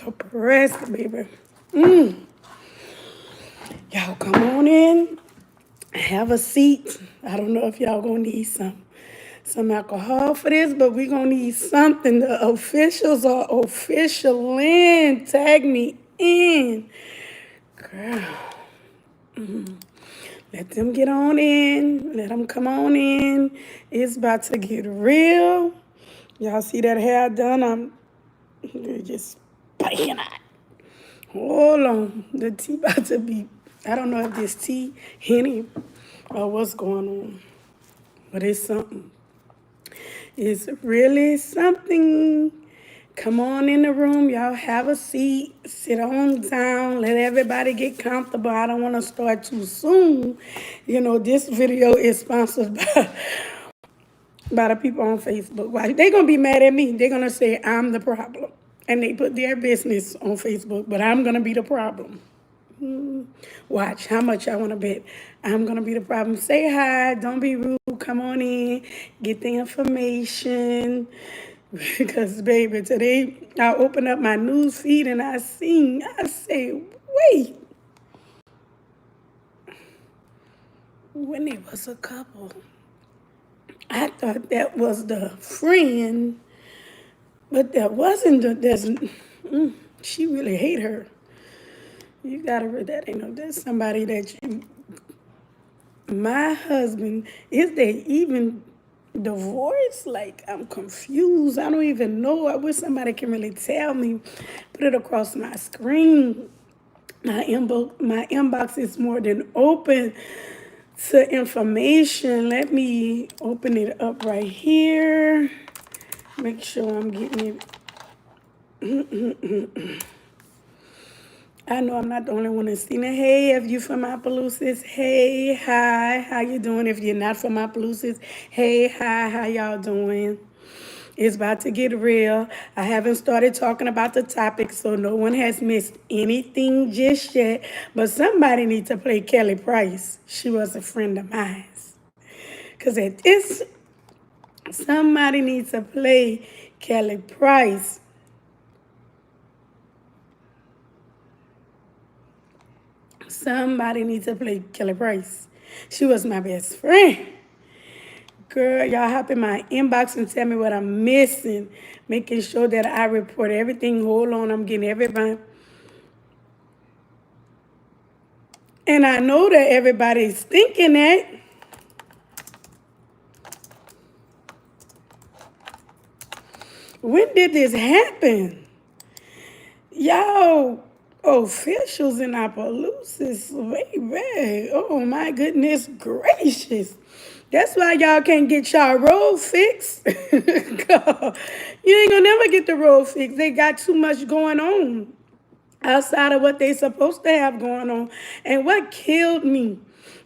oppressed, baby. Y'all come on in, have a seat. I don't know if y'all gonna need some alcohol for this, but we gonna need something. The officials are officialing. Tag me in. Girl. Let them get on in. Let them come on in. It's about to get real. Y'all see that hair done? I'm just spiking out. Hold on. The tea about to be, I don't know if this tea, Henny, or what's going on. But it's something. It's really something. Come on in the room. Y'all have a seat. Sit on down. Let everybody get comfortable. I don't want to start too soon. You know, this video is sponsored by the people on Facebook. Why? They're going to be mad at me. They're going to say I'm the problem. And they put their business on Facebook, but I'm going to be the problem. Watch how much I want to bet. I'm going to be the problem. Say hi. Don't be rude. Come on in. Get the information. Because, baby, today I open up my news feed and I say, wait. When it was a couple, I thought that was the friend, but that wasn't she really hate her. You gotta read that. There's somebody that my husband, is they even divorced? Like, I'm confused. I don't even know. I wish somebody can really tell me. Put it across my screen. My inbox is more than open to information. Let me open it up right here. Make sure I'm getting it. I know I'm not the only one that's seen it. Hey, if you from Opelousas, hey, hi, how you doing? If you're not from Opelousas, hey, hi, how y'all doing? It's about to get real. I haven't started talking about the topic, so no one has missed anything just yet. But somebody needs to play Kelly Price. She was a friend of mine. Because at this, somebody needs to play Kelly Price. Somebody needs to play Kelly Price. She was my best friend. Girl, y'all hop in my inbox and tell me what I'm missing. Making sure that I report everything. Hold on, I'm getting everybody. And I know that everybody's thinking that. When did this happen? Y'all officials in Opelousas, baby. Oh my goodness gracious. That's why y'all can't get y'all road fixed. You ain't gonna never get the road fixed. They got too much going on outside of what they supposed to have going on. And what killed me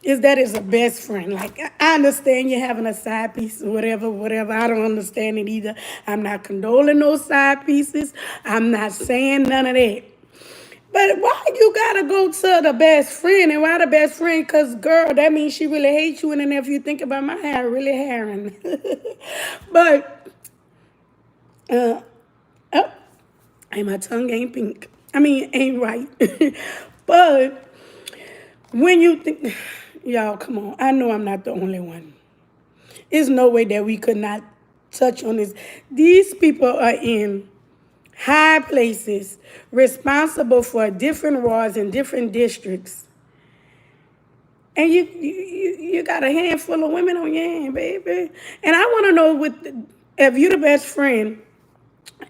is that it's a best friend. Like, I understand you're having a side piece or whatever. I don't understand it either. I'm not condoling those side pieces. I'm not saying none of that. But why you gotta go to the best friend? And why the best friend? Because, girl, that means she really hates you. And then if you think about my hair, really hairing. But, oh, and my tongue ain't pink. Ain't right. But when you think, y'all, come on. I know I'm not the only one. There's no way that we could not touch on this. These people are in high places, responsible for different wards in different districts. And you got a handful of women on your hand, baby. And I want to know if you're the best friend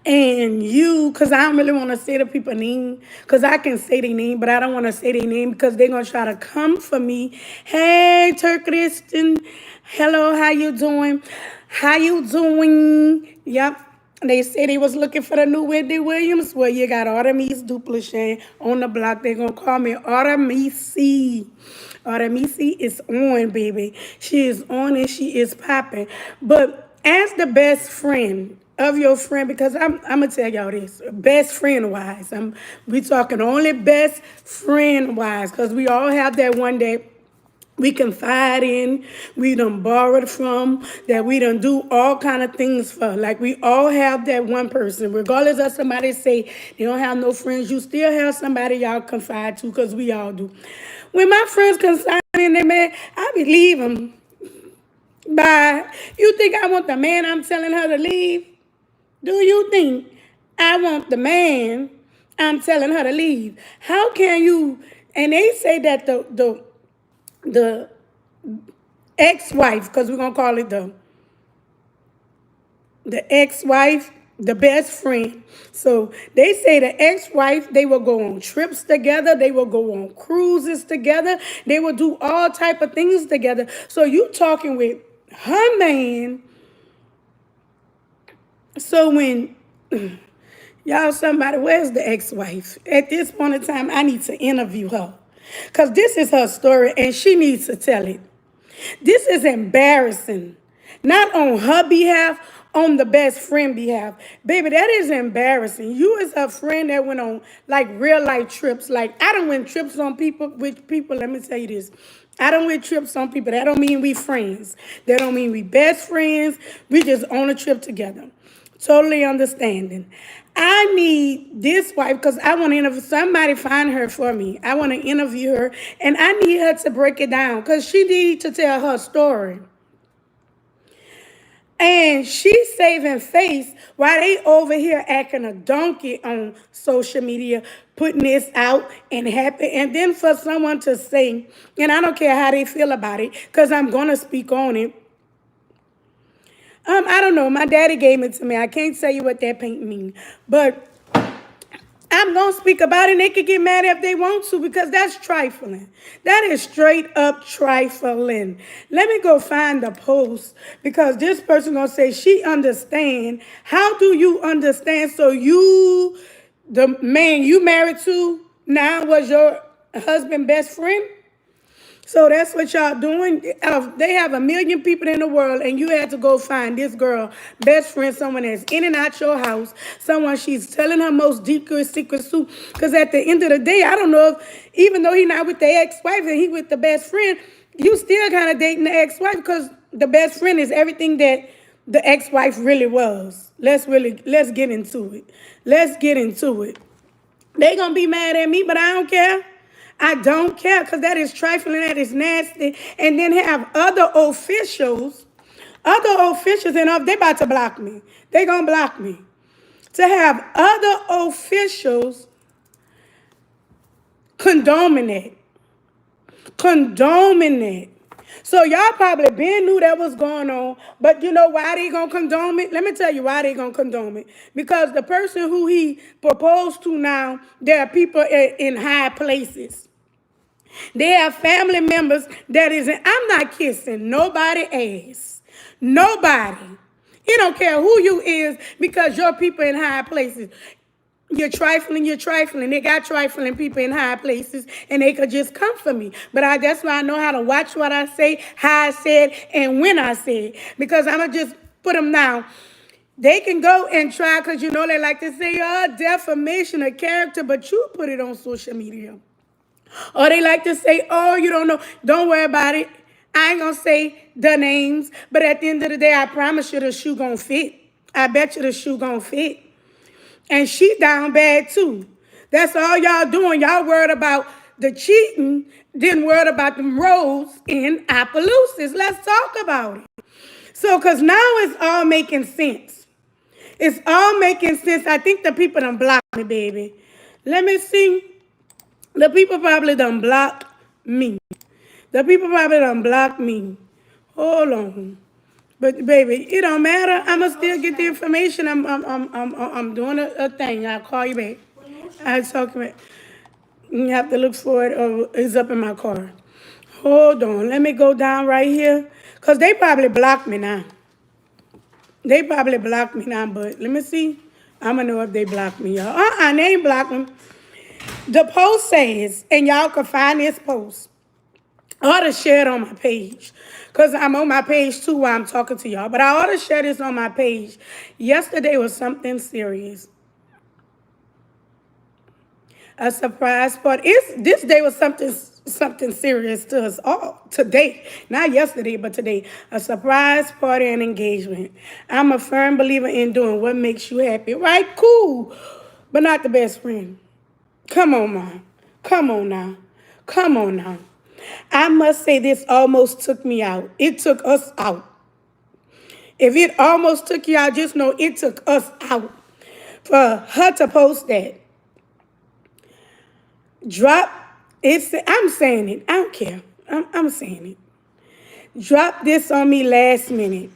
and you, because I don't really want to say the people's name, because I can say their name, but I don't want to say their name because they're going to try to come for me. Hey, Turkistan. Hello, how you doing? How you doing? Yep. They said they was looking for the new Wendy Williams. Well, you got Artemis Duplichet on the block. They're going to call me Artemis. Artemis is on, baby. She is on and she is popping. But as the best friend of your friend, because I'm going to tell y'all this, best friend-wise. We talking only best friend-wise because we all have that one that we confide in, we done borrowed from, that we done do all kind of things for. Like we all have that one person, regardless of somebody say they don't have no friends, you still have somebody y'all confide to, because we all do. When my friends confide in their man, I be leave them. Bye. You think I want the man I'm telling her to leave? Do you think I want the man I'm telling her to leave? How can you? And they say that the ex-wife, because we're gonna call it the ex-wife, the best friend. So they say the ex-wife, they will go on trips together, they will go on cruises together, they will do all type of things together. So you talking with her man. So when y'all, somebody, where's the ex-wife? At this point in time, I need to interview her. Because this is her story and she needs to tell it. This is embarrassing. Not on her behalf, on the best friend behalf. Baby, that is embarrassing. You as her friend that went on like real life trips. Like I done went trips on people with people. Let me tell you this. I done went trips on people. That don't mean we friends. That don't mean we best friends. We just on a trip together. Totally understanding. I need this wife because I want to interview somebody. Find her for me. I want to interview her, and I need her to break it down because she needs to tell her story. And she's saving face while they over here acting a donkey on social media, putting this out and happy. And then for someone to say, and I don't care how they feel about it, because I'm gonna speak on it. I don't know. My daddy gave it to me. I can't tell you what that paint means. But I'm going to speak about it, and they can get mad if they want to because that's trifling. That is straight up trifling. Let me go find the post because this person going to say she understand. How do you understand? So you, the man you married to now was your husband best friend? So that's what y'all doing. They have 1 million people in the world, and you had to go find this girl, best friend, someone that's in and out your house, someone she's telling her most deep secrets to. Because at the end of the day, I don't know if, even though he not with the ex-wife and he with the best friend, you still kind of dating the ex-wife because the best friend is everything that the ex-wife really was. Let's get into it. Let's get into it. They gonna be mad at me, but I don't care. I don't care because that is trifling, that is nasty. And then have other officials, and they about to block me. They gonna block me. To have other officials condoming it. So y'all probably been knew that was going on, but you know why they gonna condone it? Let me tell you why they gonna condone it. Because the person who he proposed to now, there are people in high places. They have family members that isn't. I'm not kissing nobody ass. Nobody. It don't care who you is because your people in high places. You're trifling. They got trifling people in high places, and they could just come for me. But that's why I know how to watch what I say, how I say it, and when I say it. Because I'm going to just put them down. They can go and try, because you know they like to say, defamation of character, but you put it on social media. Or they like to say, oh, you don't know. Don't worry about it. I ain't going to say the names. But at the end of the day, I promise you the shoe going to fit. I bet you the shoe going to fit. And she down bad too. That's all y'all doing. Y'all worried about the cheating, then worried about them roads in Opelousas. Let's talk about it. So, because now it's all making sense. It's all making sense. I think the people done blocked me, baby. Let me see. The people probably done blocked me. Hold on. But baby, it don't matter. I'ma still get the information. I'm doing a thing. I'll call you back. I'll talk about. You have to look for it, or it's up in my car. Hold on. Let me go down right here, cause they probably blocked me now. But let me see. I'ma know if they blocked me, y'all. They ain't blocked me. The post says, and y'all can find this post. I ought to share it on my page because I'm on my page too while I'm talking to y'all. But I ought to share this on my page. Yesterday was something serious. A surprise party. This day was something serious to us all today, not yesterday, but today. A surprise party and engagement. I'm a firm believer in doing what makes you happy. Right? Cool, but not the best friend. Come on, Mom. Come on now. Come on now. I must say this almost took me out. It took us out. If it almost took you out, just know it took us out. For her to post that. Drop, I'm saying it. I don't care. I'm saying it. Drop this on me last minute.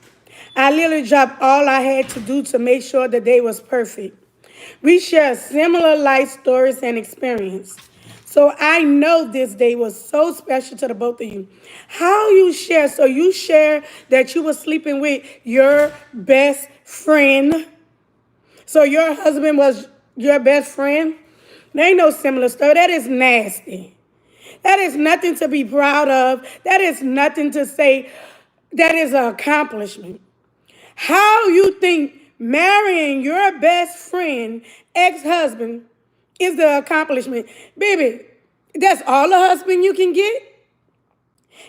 I literally dropped all I had to do to make sure the day was perfect. We share similar life stories and experience. So I know this day was so special to the both of you. How you share? So you share that you were sleeping with your best friend. So your husband was your best friend? There ain't no similar story. That is nasty. That is nothing to be proud of. That is nothing to say. That is an accomplishment. How you think marrying your best friend, ex-husband, is the accomplishment? Baby, that's all the husband you can get?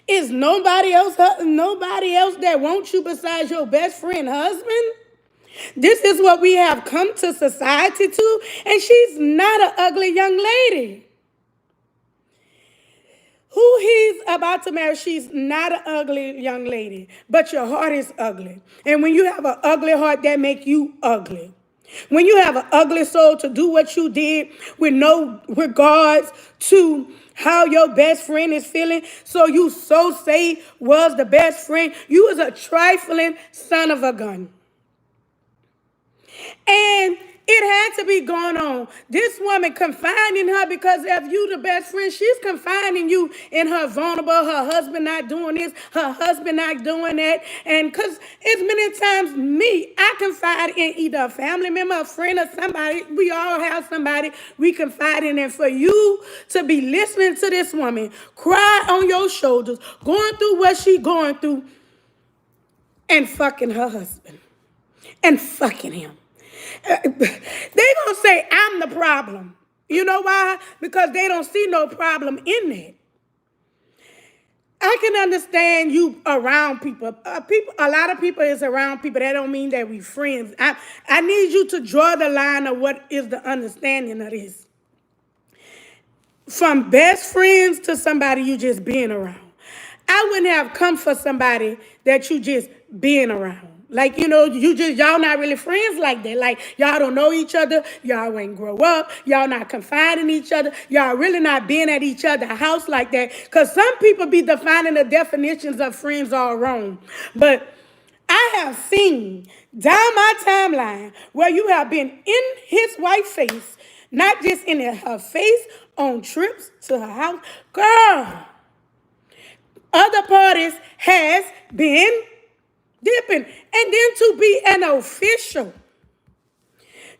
Is nobody else that wants you besides your best friend husband? This is what we have come to society to, and she's not an ugly young lady. Who he's about to marry, she's not an ugly young lady, but your heart is ugly. And when you have an ugly heart, that make you ugly. When you have an ugly soul to do what you did with no regards to how your best friend is feeling, so you so say was the best friend, you was a trifling son of a gun. And it had to be going on. This woman confining her because if you the best friend, she's confining you in her vulnerable, her husband not doing this, her husband not doing that. And because it's many times me, I confide in either a family member, a friend, or somebody. We all have somebody we confide in. And for you to be listening to this woman cry on your shoulders, going through what she going through, and fucking her husband, and fucking him. They gonna say I'm the problem. You know why? Because they don't see no problem in that. I can understand you around people. A lot of people is around people. That don't mean that we friends. I need you to draw the line of what is the understanding of this. From best friends to somebody you just being around. I wouldn't have come for somebody that you just being around. Like, y'all not really friends like that. Like, y'all don't know each other. Y'all ain't grow up. Y'all not confiding in each other. Y'all really not being at each other's house like that. Because some people be defining the definitions of friends all wrong. But I have seen down my timeline where you have been in his wife's face, not just in her face, on trips to her house. Girl, other parties has been dipping. And then to be an official,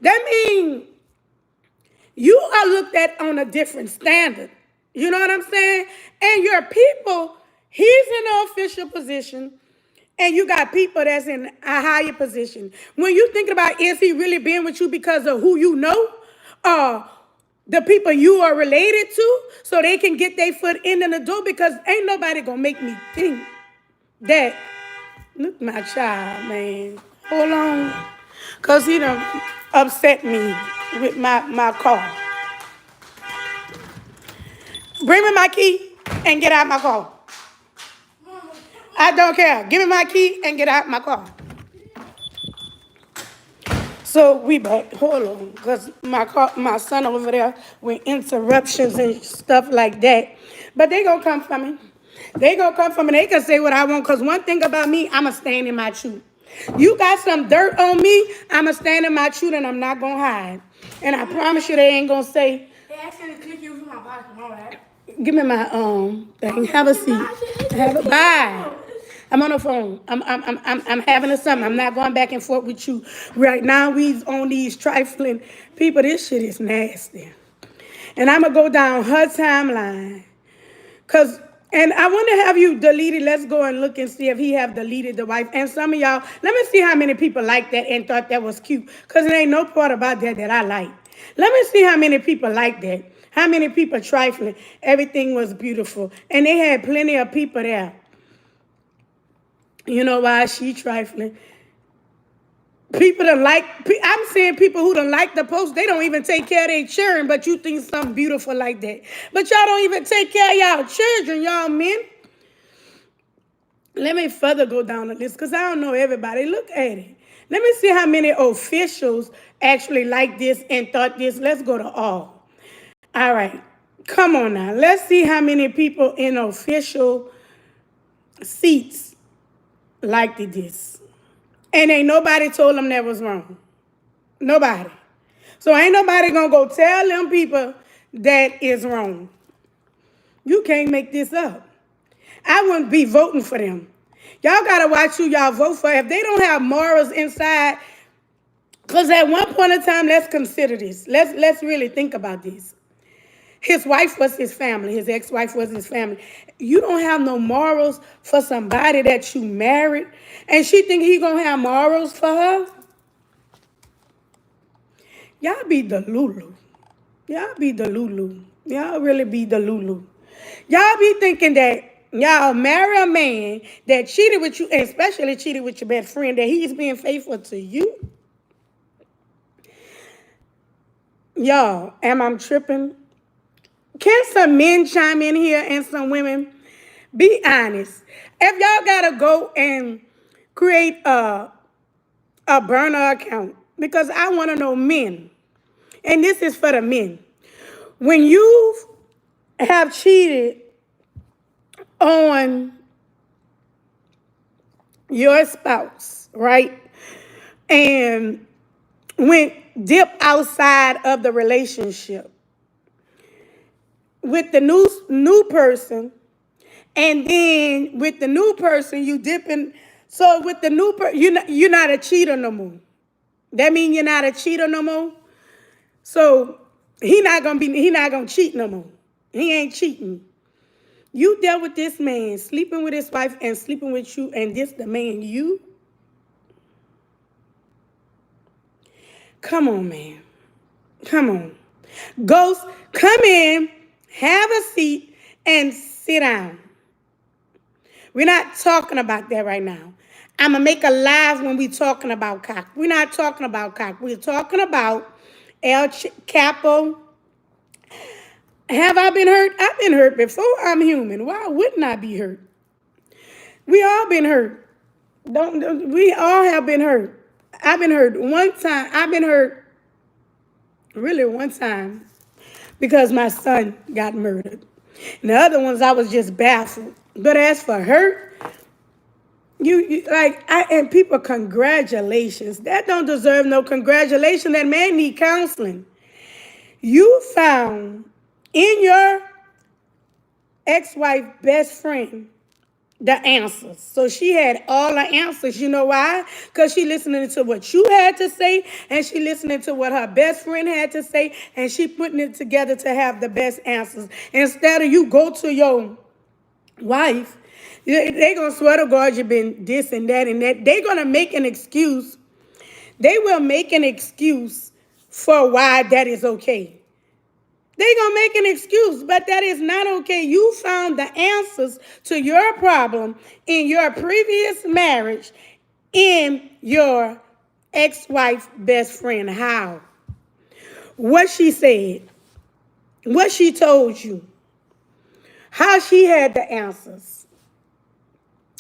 that means you are looked at on a different standard. You know what I'm saying? And your people, he's in an official position, and you got people that's in a higher position. When you think about, is he really being with you because of who you know? The people you are related to, so they can get their foot in the door, because ain't nobody gonna make me think that. Look, my child, man. Hold on. Because he done upset me with my car. Bring me my key and get out my car. I don't care. Give me my key and get out my car. So we back. Hold on. Because my son over there with interruptions and stuff like that. But they gonna come for me. They gonna come for me. They can say what I want. Because one thing about me, I'ma stand in my truth. You got some dirt on me, I'ma stand in my truth and I'm not gonna hide. And I promise you they ain't gonna say, hey, actually click you from my pocket, all right? Give me my thing. Have a seat. Bye. I'm on the phone. I'm having a something. I'm not going back and forth with you. Right now, we on these trifling people. This shit is nasty. And I'm going to go down her timeline. And I want to have you deleted. Let's go and look and see if he have deleted the wife. And some of y'all, let me see how many people like that and thought that was cute. Because there ain't no part about that I like. Let me see how many people like that. How many people trifling? Everything was beautiful. And they had plenty of people there. You know why she trifling? People don't like, I'm seeing people who don't like the post, they don't even take care of their children, but you think something beautiful like that. But y'all don't even take care of y'all children, y'all men. Let me further go down the list because I don't know everybody. Look at it. Let me see how many officials actually like this and thought this. Let's go to all. All right. Come on now. Let's see how many people in official seats liked this. And ain't nobody told them that was wrong. Nobody. So ain't nobody gonna go tell them people that is wrong. You can't make this up. I wouldn't be voting for them. Y'all gotta watch who y'all vote for. If they don't have morals inside, because at one point in time, let's consider this. Let's really think about this. His wife was his family. His ex-wife was his family. You don't have no morals for somebody that you married, and she think he gonna have morals for her? Y'all be the Lulu. Y'all be the Lulu. Y'all really be the Lulu. Y'all be thinking that y'all marry a man that cheated with you, and especially cheated with your best friend, that he's being faithful to you. Y'all, am I tripping? Can some men chime in here and some women? Be honest. If y'all gotta go and create a burner account, because I want to know men, and this is for the men. When you have cheated on your spouse, right, and went dip outside of the relationship with the new person, and then with the new person you dipping. So with the new person, you're not a cheater no more. That means you're not a cheater no more. So he not gonna cheat no more. He ain't cheating. You dealt with this man sleeping with his wife and sleeping with you, and this the man you. Come on, man. Come on. Ghost, come in, have a seat, and sit down. We're not talking about that right now. I'm going to make a live when we're talking about cock. We're not talking about cock. We're talking about El Capo. Have I been hurt? I've been hurt before. I'm human. Why wouldn't I be hurt? We all been hurt. We all have been hurt. I've been hurt one time. I've been hurt really one time because my son got murdered. And the other ones I was just baffled. But as for hurt, and people, congratulations. That don't deserve no congratulations. That man need counseling. You found in your ex-wife best friend the answers. So she had all the answers. You know why? Because she listening to what you had to say, and she listening to what her best friend had to say, and she putting it together to have the best answers. Instead of you go to your wife, they going to swear to God you been this and that and that. They going to make an excuse. They will make an excuse for why that is okay. They're going to make an excuse, but that is not okay. You found the answers to your problem in your previous marriage in your ex-wife best friend. How? What she said. What she told you. How she had the answers.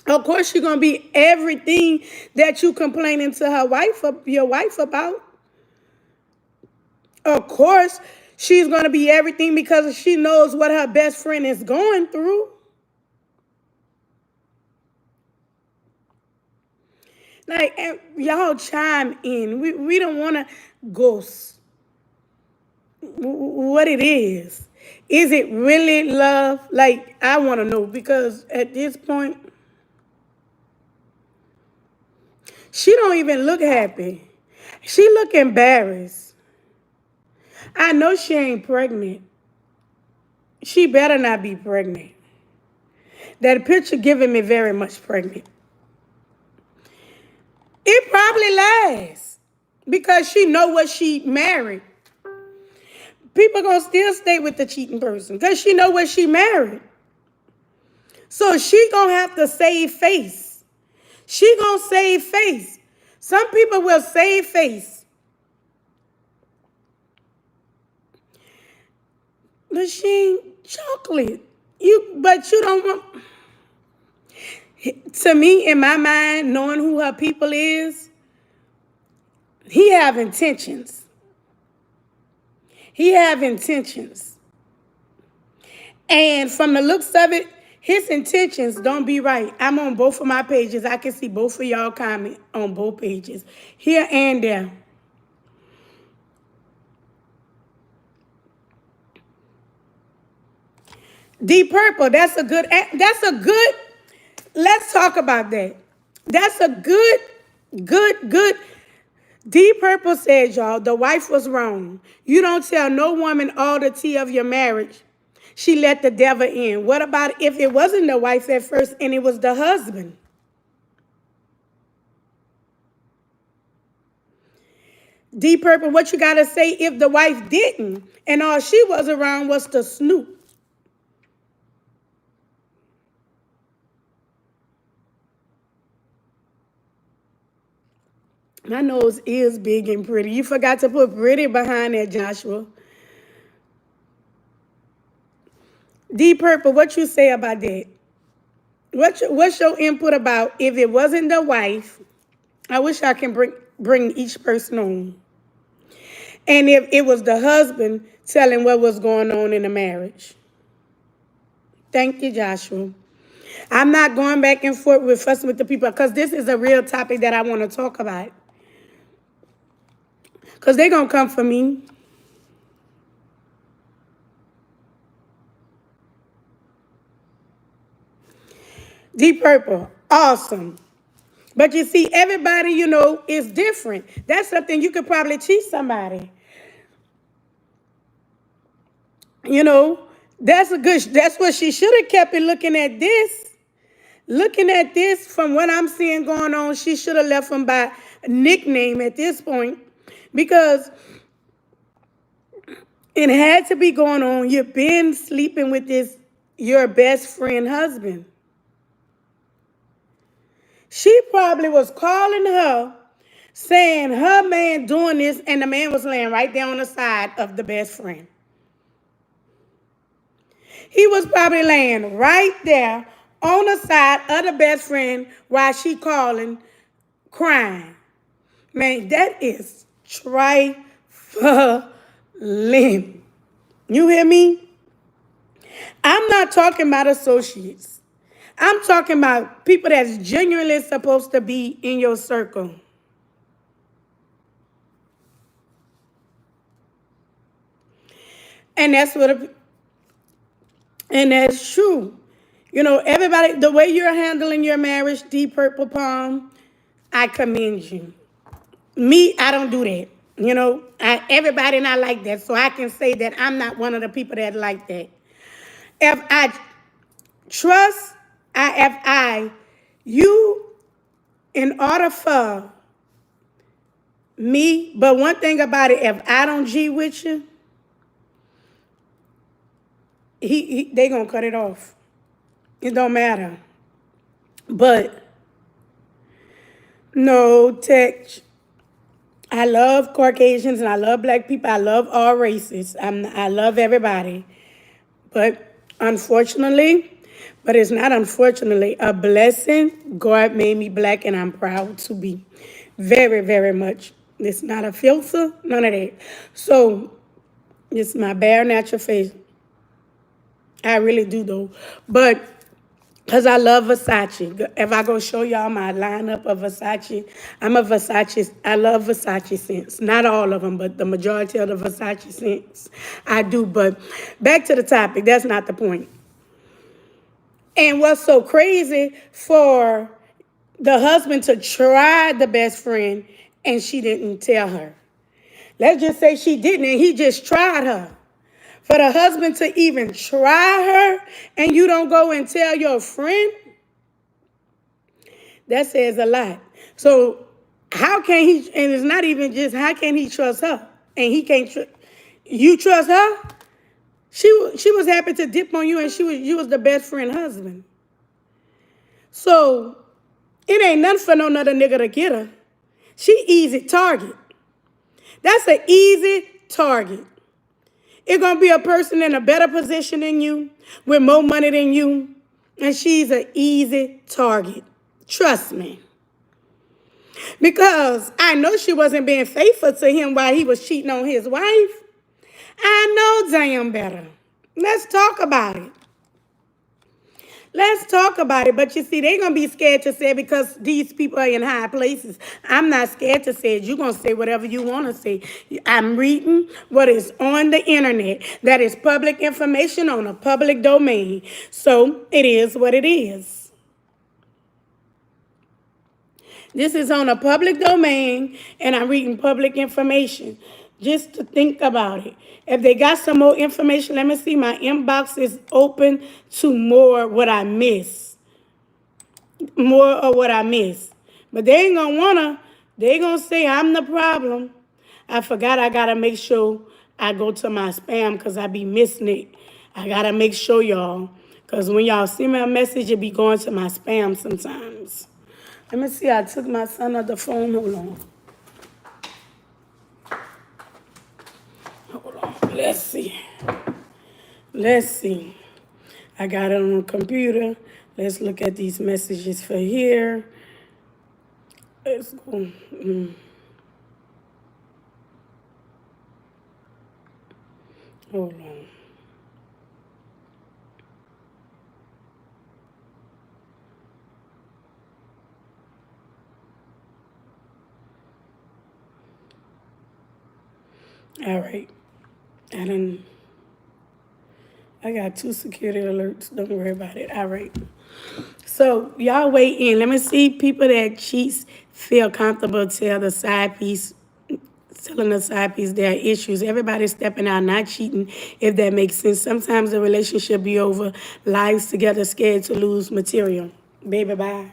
Of course, she's going to be everything that you complaining to your wife about. Of course, she's going to be everything because she knows what her best friend is going through. Like, y'all chime in. We don't want to ghost what it is. Is it really love? Like, I want to know, because at this point, she don't even look happy. She look embarrassed. I know she ain't pregnant. She better not be pregnant. That picture giving me very much pregnant. It probably lasts because she know what she married. people gonna still stay with the cheating person because she know what she married. So she gonna have to save face. She gonna save face. Some people will save face. But she ain't chocolate. But you don't want. To me, in my mind, knowing who her people is, he have intentions. He have intentions. And from the looks of it, his intentions don't be right. I'm on both of my pages. I can see both of y'all comment on both pages, here and there. Deep Purple, that's a good, let's talk about that. That's a good. Deep Purple said, y'all, the wife was wrong. You don't tell no woman all the tea of your marriage. She let the devil in. What about if it wasn't the wife at first and it was the husband? Deep Purple, what you got to say if the wife didn't and all she was around was to snoop? My nose is big and pretty. You forgot to put pretty behind that, Joshua. Deep Purple, what you say about that? What's your input about if it wasn't the wife? I wish I can bring each person on. And if it was the husband telling what was going on in the marriage. Thank you, Joshua. I'm not going back and forth with fussing with the people because this is a real topic that I want to talk about. Because they're going to come for me. Deep Purple, awesome. But you see, everybody, is different. That's something you could probably teach somebody. That's what she should have kept it looking at this. Looking at this from what I'm seeing going on, she should have left him by nickname at this point. Because it had to be going on. You've been sleeping with your best friend husband. She probably was calling her, saying her man doing this, and the man was laying right there on the side of the best friend. He was probably laying right there on the side of the best friend while she calling, crying. Man, that is trifling. You hear me? I'm not talking about associates. I'm talking about people that's genuinely supposed to be in your circle. And that's true. Everybody, the way you're handling your marriage, Deep Purple Palm, I commend you. Me, I don't do that. Everybody not like that. So I can say that I'm not one of the people that like that. If I trust, you, in order for me, but one thing about it, if I don't G with you, they gonna cut it off. It don't matter. But no, Tech, I love Caucasians and I love black people. I love all races. I love everybody. But it's not unfortunately, a blessing. God made me black and I'm proud to be. Very, very much. It's not a filter, none of that. So it's my bare natural face. I really do though. But because I love Versace. If I go show y'all my lineup of Versace, I love Versace scents. Not all of them, but the majority of the Versace scents I do. But back to the topic, that's not the point. And what's so crazy for the husband to try the best friend and she didn't tell her. Let's just say she didn't and he just tried her. For the husband to even try her and you don't go and tell your friend, that says a lot. So how can he, and it's not even just how can he trust her? And he can't You trust her? She was happy to dip on you, and you was the best friend husband. So it ain't nothing for no other nigga to get her. She easy target. That's an easy target. It's gonna be a person in a better position than you, with more money than you, and she's an easy target. Trust me. Because I know she wasn't being faithful to him while he was cheating on his wife. I know damn better. Let's talk about it. Let's talk about it. But you see, they're going to be scared to say it because these people are in high places. I'm not scared to say it. You're going to say whatever you want to say. I'm reading what is on the internet. That is public information on a public domain. So it is what it is. This is on a public domain, and I'm reading public information. Just to think about it. If they got some more information, let me see. My inbox is open to more what I miss. More of what I miss. But they ain't going to want to. They going to say I'm the problem. I forgot I got to make sure I go to my spam because I be missing it. I got to make sure, y'all. Because when y'all see my message, it be going to my spam sometimes. Let me see. I took my son off the phone. Hold on. Let's see. Let's see. I got it on the computer. Let's look at these messages for here. Let's go. Hold on. All right. I got 2 security alerts. Don't worry about it. All right. So y'all weigh in. Let me see people that cheats feel comfortable telling the side piece their issues. Everybody's stepping out, not cheating, if that makes sense. Sometimes the relationship be over, lives together, scared to lose material. Baby, bye.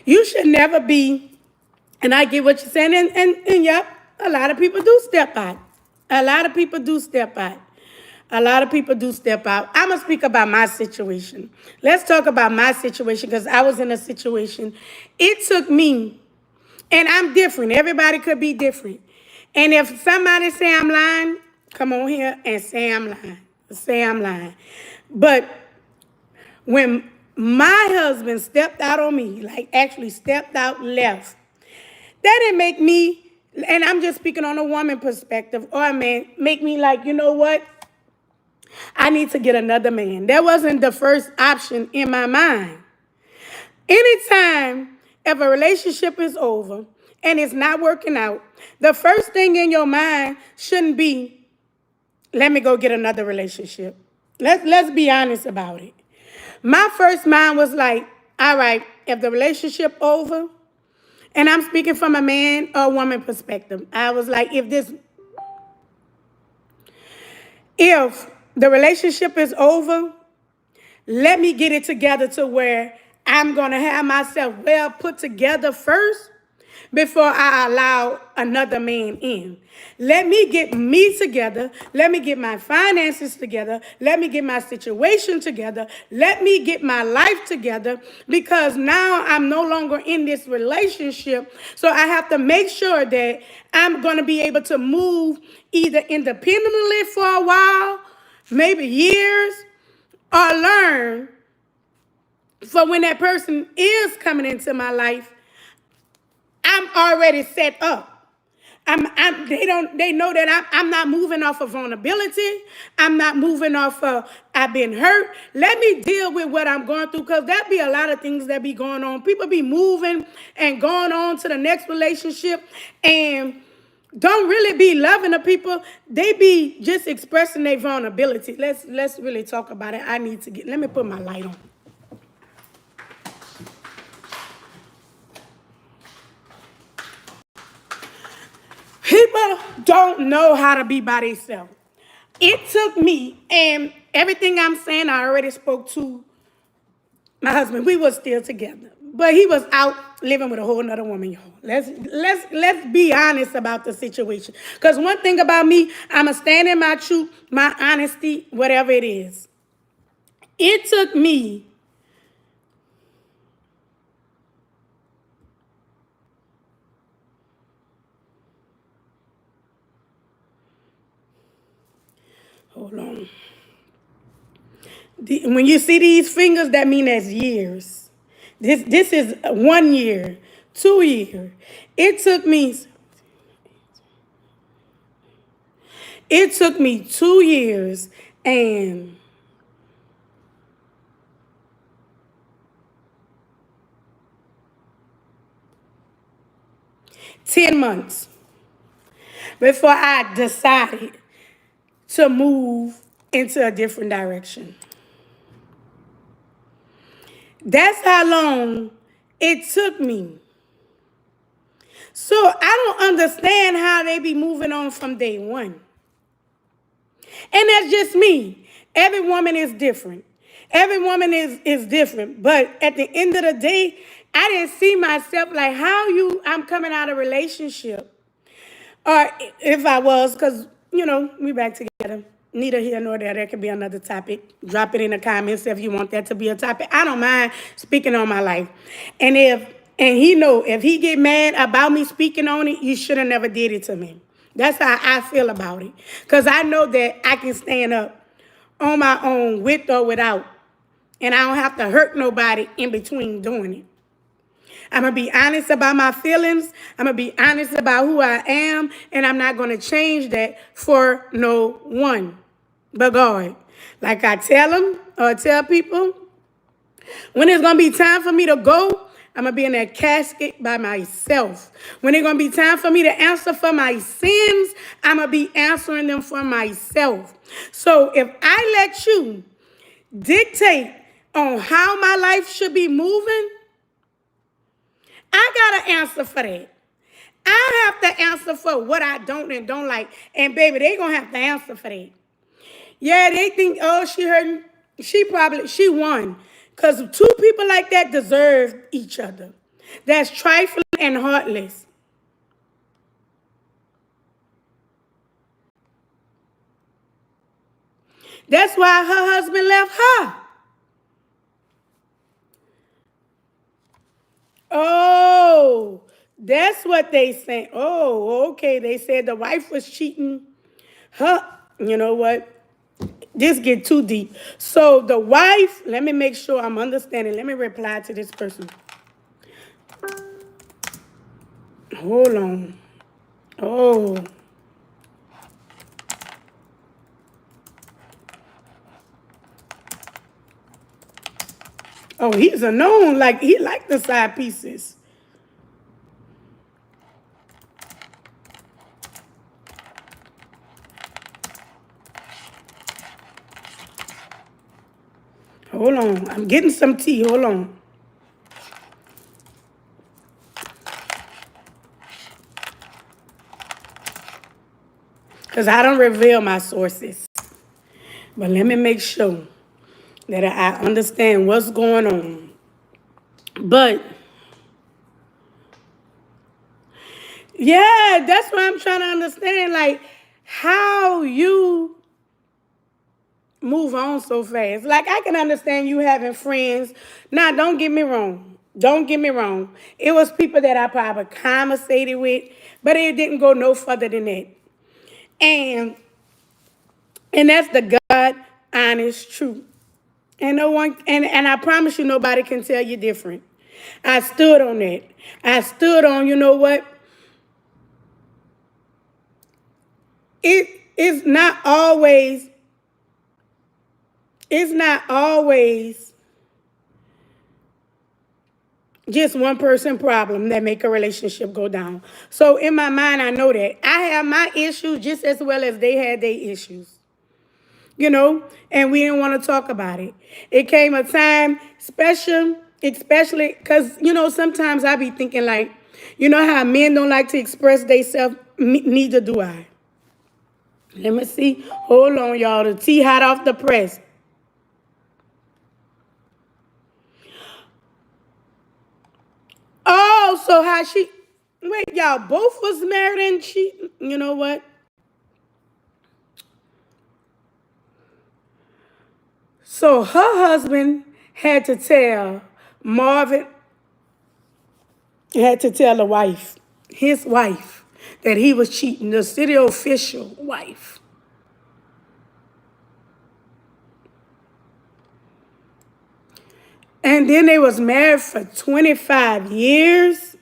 You should never be, and I get what you're saying, and yep, a lot of people do step out. A lot of people do step out. A lot of people do step out. I'm going to speak about my situation. Let's talk about my situation because I was in a situation. It took me, and I'm different. Everybody could be different. And if somebody say I'm lying, come on here and say I'm lying. Say I'm lying. But when my husband stepped out on me, like actually stepped out, left, that didn't make me, and I'm just speaking on a woman perspective, or a man, make me like, you know what? I need to get another man. That wasn't the first option in my mind. Anytime if a relationship is over and it's not working out, the first thing in your mind shouldn't be, let me go get another relationship. Let's be honest about it. My first mind was like, all right, if the relationship over, and I'm speaking from a man or woman perspective, I was like, if the relationship is over, let me get it together to where I'm going to have myself well put together first before I allow another man in. Let me get me together. Let me get my finances together. Let me get my situation together. Let me get my life together because now I'm no longer in this relationship. So I have to make sure that I'm going to be able to move either independently for a while, maybe years, or learn for when that person is coming into my life, I'm already set up. They know that I'm not moving off of vulnerability. I'm not moving off of I've been hurt. Let me deal with what I'm going through because there be a lot of things that be going on. People be moving and going on to the next relationship and don't really be loving the people. They be just expressing their vulnerability. Let's really talk about it. Let me put my light on. People don't know how to be by themselves. It took me, and everything I'm saying, I already spoke to my husband. We were still together. But he was out living with a whole nother woman, y'all. Let's be honest about the situation. Because one thing about me, I'ma stand in my truth, my honesty, whatever it is. It took me hold on. When you see these fingers, that mean that's years. This is 1 year, 2 year. It took me it took me 2 years and 10 months before I decided to move into a different direction. That's how long it took me. So I don't understand how they be moving on from day one. And that's just me. Every woman is different. Every woman is different. But at the end of the day, I didn't see myself like I'm coming out of a relationship. Or if I was, because, we back together. Neither here nor there. There could be another topic. Drop it in the comments if you want that to be a topic. I don't mind speaking on my life. And he know if he get mad about me speaking on it, you should have never did it to me. That's how I feel about it. Because I know that I can stand up on my own with or without. And I don't have to hurt nobody in between doing it. I'm going to be honest about my feelings. I'm going to be honest about who I am. And I'm not going to change that for no one but God. Like I tell them or tell people, when it's going to be time for me to go, I'm going to be in that casket by myself. When it's going to be time for me to answer for my sins, I'm going to be answering them for myself. So if I let you dictate on how my life should be moving, I got to answer for that. I have to answer for what I don't and don't like. And baby, they going to have to answer for that. Yeah, they think, oh, she hurting. She won. Because two people like that deserve each other. That's trifling and heartless. That's why her husband left her. Oh, that's what they say. Oh, okay. They said the wife was cheating. You know what? This get too deep. So the wife, let me make sure I'm understanding. Let me reply to this person. Hold on. Oh. Oh, he's a known, like he liked the side pieces. Hold on. I'm getting some tea. Hold on. Because I don't reveal my sources. But let me make sure that I understand what's going on. But, yeah, that's what I'm trying to understand. Like, how you move on so fast. Like, I can understand you having friends. Now, don't get me wrong. Don't get me wrong. It was people that I probably conversated with, but it didn't go no further than that. And that's the God honest truth. And no one and I promise you nobody can tell you different. I stood on that. I stood on, you know what? It is not always just one person problem that make a relationship go down. So in my mind, I know that. I have my issues just as well as they had their issues. And we didn't want to talk about it. It came a time, especially because, sometimes I be thinking like, how men don't like to express themselves, neither do I. Let me see. Hold on, y'all. The tea hot off the press. Oh, so how she, wait, y'all both was married and she, you know what? So her husband had to tell Marvin, had to tell the wife, his wife, that he was cheating, the city official wife. And then they was married for 25 years.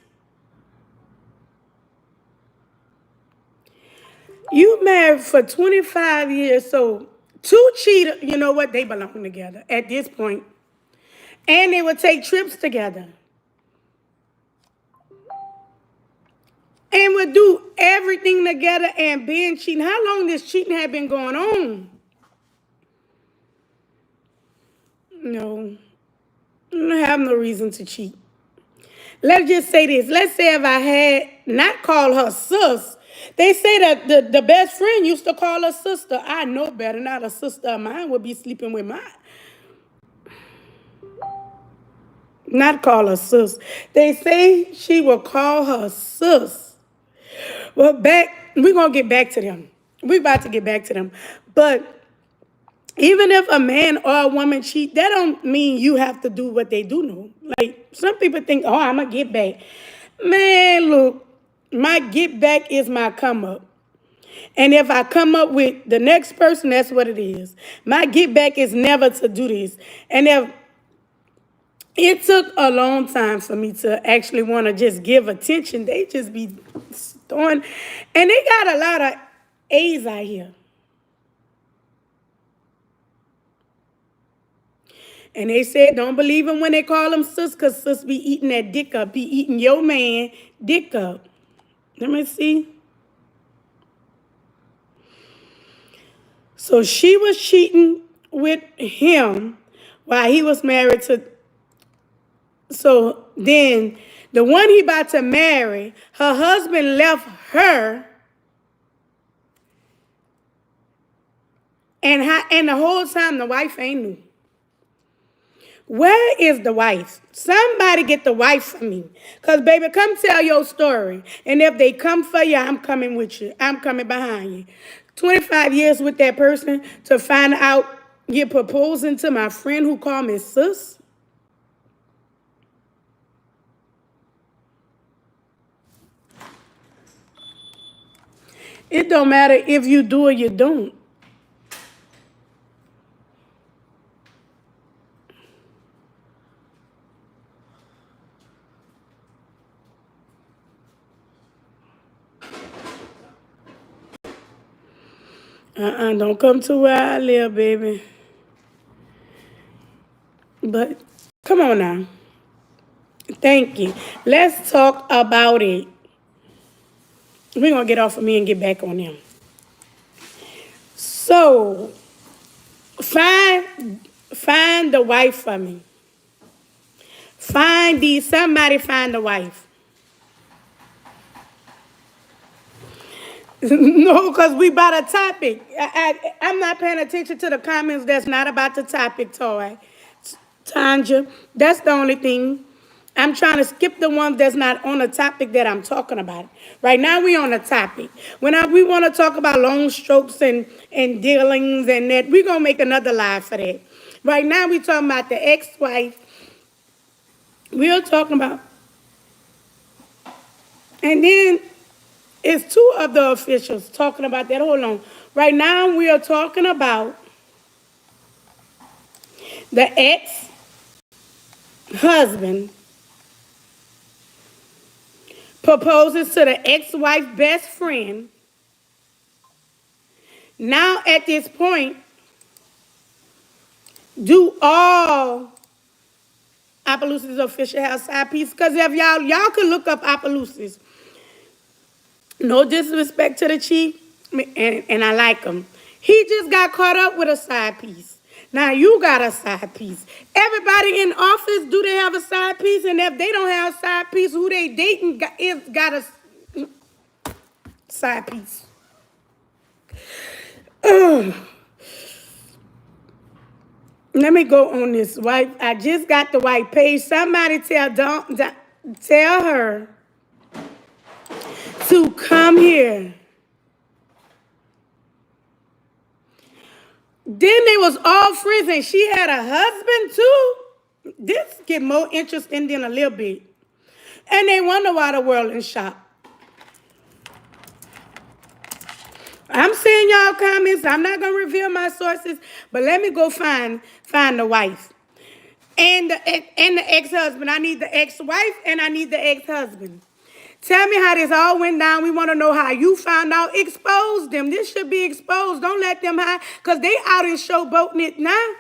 You married for 25 years, so two cheaters, you know what? They belong together at this point. And they would take trips together. And would do everything together and being cheating. How long this cheating had been going on? No, I don't have no reason to cheat. Let's just say this. Let's say if I had not called her sis, they say that the best friend used to call her sister. I know better. Not a sister of mine would be sleeping with mine. Not call her sis. They say she will call her sis. Well, we're going to get back to them. We're about to get back to them. But even if a man or a woman cheat, that don't mean you have to do what they do know. Like, some people think, oh, I'm going to get back. Man, look, my get back is my come up. And if I come up with the next person, that's what it is. My get back is never to do this. And if it took a long time for me to actually want to just give attention, they just be throwing, and they got a lot of A's out here. And they said, don't believe them when they call them sis, because sis be eating that dick up, be eating your man dick up. Let me see. So she was cheating with him while he was married to. So then the one he about to marry, her husband left her. And the whole time the wife ain't knew. Where is the wife? Somebody get the wife for me. Because, baby, come tell your story. And if they come for you, I'm coming with you. I'm coming behind you. 25 years with that person to find out you're proposing to my friend who called me sis? It don't matter if you do or you don't. Don't come to where I live, baby. But come on now. Thank you. Let's talk about it. We're going to get off of me and get back on them. So, find the wife for me. Somebody find the wife. No, because we about a topic. I'm not paying attention to the comments that's not about the topic, Toy. Tanja, that's the only thing. I'm trying to skip the ones that's not on the topic that I'm talking about. Right now, we on the topic. When we want to talk about long strokes and dealings and that, we're going to make another live for that. Right now, we talking about the ex-wife. We're talking about... And then... it's two of the officials talking about that. Hold on. Right now, we are talking about the ex-husband proposes to the ex-wife's best friend. Now, at this point, do all Opelousas official have side pieces? Because if y'all can look up Opelousas. No disrespect to the chief, and I like him. He just got caught up with a side piece. Now you got a side piece. Everybody in office, do they have a side piece? And if they don't have a side piece, who they dating got a side piece. Let me go on this white. I just got the white page. Somebody tell tell her to come here. Then they was all friends and she had a husband too. This get more interesting than a little bit. And they wonder why the world in shock. I'm seeing y'all comments. I'm not gonna reveal my sources, but let me go find the wife. And the ex-husband. I need the ex-wife and I need the ex-husband. Tell me how this all went down. We want to know how you found out. Expose them. This should be exposed. Don't let them hide, because they out in showboating it now.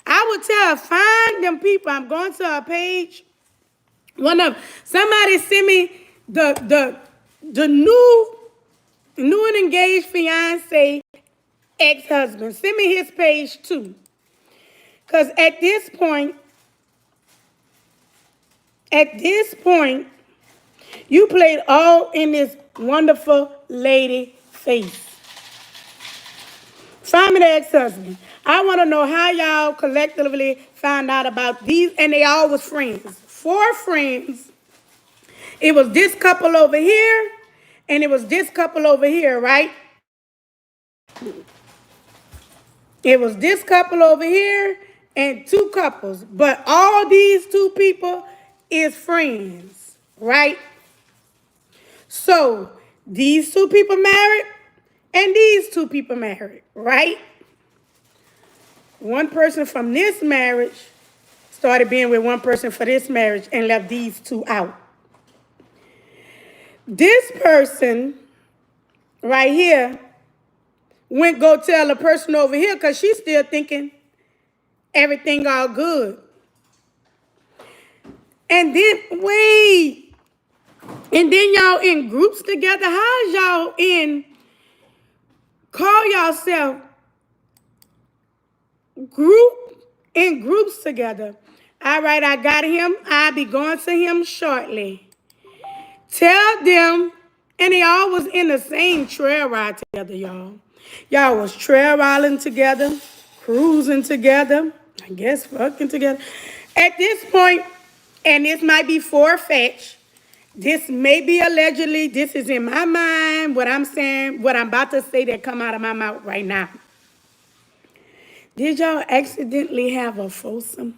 I would tell her, find them people. I'm going to her page. Somebody send me the new and engaged fiance ex-husband. Send me his page too. Because at this point, you played all in this wonderful lady face. Find me the ex-husband. I want to know how y'all collectively found out about these, and they all was friends. 4 friends. It was this couple over here, and it was this couple over here, right? It was this couple over here and 2 couples. But all these 2 people is friends, right? So these 2 people married and these 2 people married, right? One person from this marriage started being with one person for this marriage and left these 2 out. This person right here went go tell the person over here because she's still thinking everything all good. And then, wait. And then y'all in groups together. How's y'all call yourself in groups together? All right, I got him. I'll be going to him shortly. Tell them, and they all was in the same trail ride together, y'all. Y'all was trail riding together, cruising together, I guess fucking together. At this point, and this might be far-fetched, this may be allegedly, this is in my mind, what I'm saying, what I'm about to say that come out of my mouth right now. Did y'all accidentally have a foursome?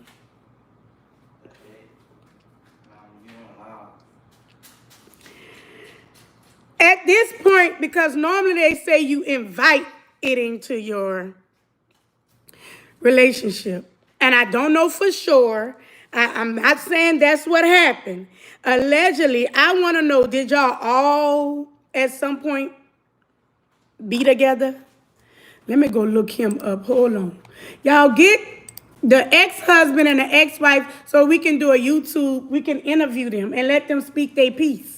At this point, because normally they say you invite it into your relationship. And I don't know for sure. I'm not saying that's what happened. Allegedly, I want to know, did y'all all at some point be together? Let me go look him up. Hold on. Y'all get the ex-husband and the ex-wife so we can do a YouTube. We can interview them and let them speak their piece.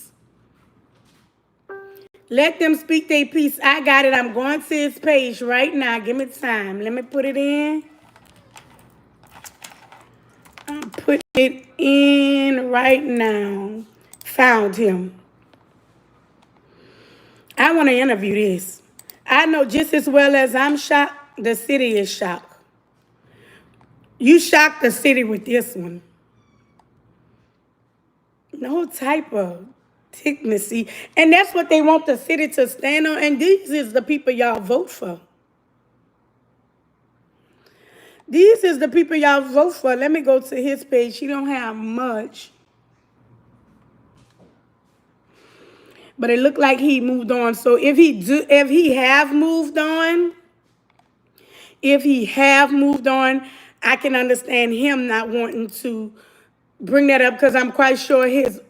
Let them speak their piece. I got it. I'm going to his page right now. Give me time. Let me put it in. I'm putting it in right now. Found him. I want to interview this. I know just as well as I'm shocked, the city is shocked. You shocked the city with this one. No type of dignity. And that's what they want the city to stand on. And these is the people y'all vote for. These is the people y'all vote for. Let me go to his page. He don't have much. But it looked like he moved on. So if he have moved on, I can understand him not wanting to bring that up, because I'm quite sure his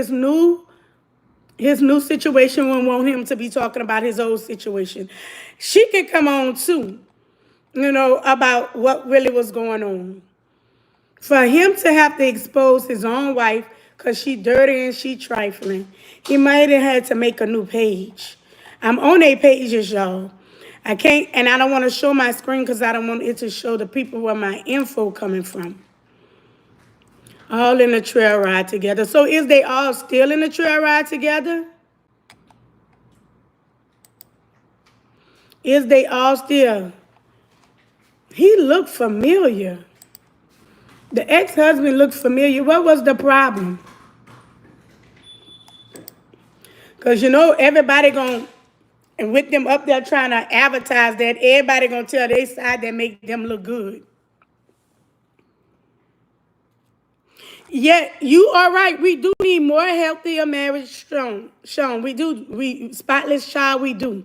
new situation won't want him to be talking about his old situation. She can come on too, about what really was going on. For him to have to expose his own wife because she dirty and she trifling, he might have had to make a new page. I'm on their pages, y'all. I can't, and I don't want to show my screen because I don't want it to show the people where my info coming from. All in the trail ride together. So is they all still in the trail ride together? Is they all still? He looked familiar. The ex-husband looked familiar. What was the problem? Because you know, everybody going, and with them up there trying to advertise that, everybody going to tell their side that make them look good. Yeah, you are right. We do need more healthier marriage strong. Sean, we do. We spotless child, we do.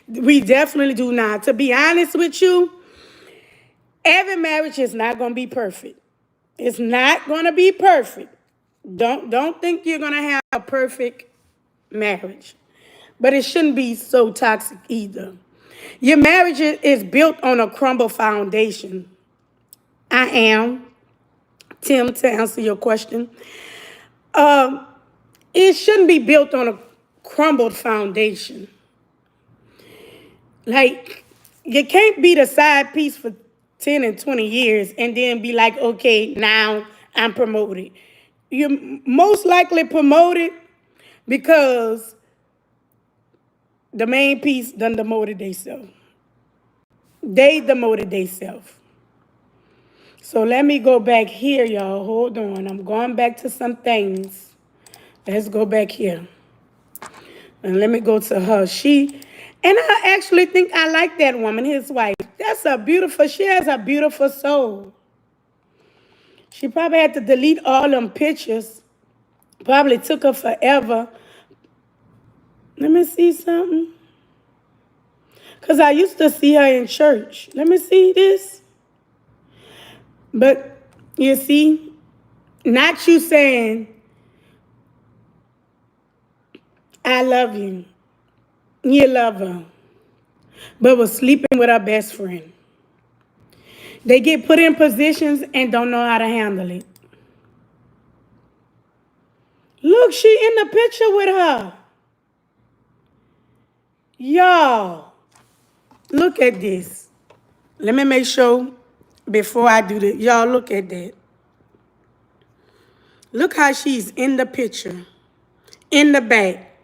We definitely do now. To be honest with you, every marriage is not gonna be perfect. It's not gonna be perfect. Don't think you're gonna have a perfect marriage. But it shouldn't be so toxic either. Your marriage is built on a crumble foundation. I am, Tim, to answer your question. Um, it shouldn't be built on a crumbled foundation. Like, you can't be the side piece for 10 and 20 years and then be like, okay, now I'm promoted. You're most likely promoted because the main piece done demoted themselves. They demoted themselves. So let me go back here, y'all. Hold on. I'm going back to some things. Let's go back here. And let me go to her. And I actually think I like that woman, his wife. She has a beautiful soul. She probably had to delete all them pictures. Probably took her forever. Let me see something. Because I used to see her in church. Let me see this. But you see, not you saying, I love you. You love her. But was sleeping with her best friend. They get put in positions and don't know how to handle it. Look, she in the picture with her. Y'all, look at this. Let me make sure before I do this. Y'all, look at that. Look how she's in the picture. In the back.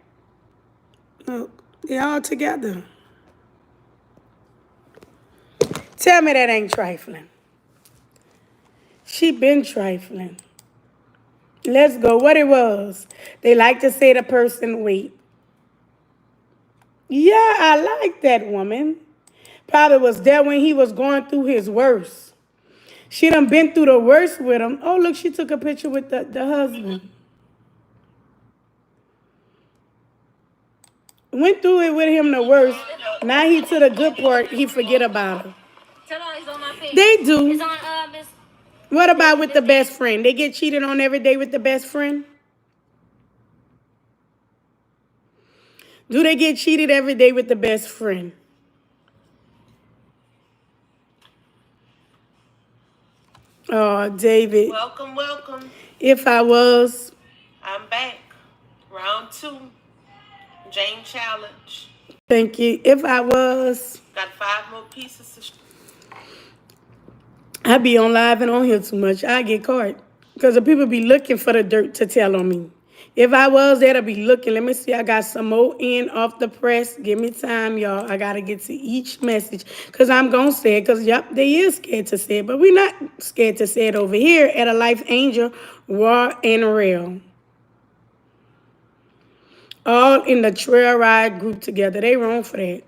Look, they're all together. Tell me that ain't trifling. She been trifling. Let's go. What it was. They like to say the person wait. Yeah, I like that woman. Probably was there when he was going through his worst. She done been through the worst with him. Oh, look, she took a picture with the husband. Went through it with him the worst. Now he to the good part, he forget about her. They do. What about with the best friend? They get cheated on every day with the best friend? Do they get cheated every day with the best friend? Oh, David. Welcome, welcome. If I was. I'm back. Round 2. Jane Challenge. Thank you. If I was. Got 5 more pieces to I be on live and on here too much. I get caught. Because the people be looking for the dirt to tell on me. If I was there to be looking, let me see. I got some more in off the press. Give me time, y'all. I got to get to each message. Because I'm going to say it. Because, yep, they is scared to say it. But we not scared to say it over here at A Life Angel, raw and real. All in the trail ride group together. They wrong for that.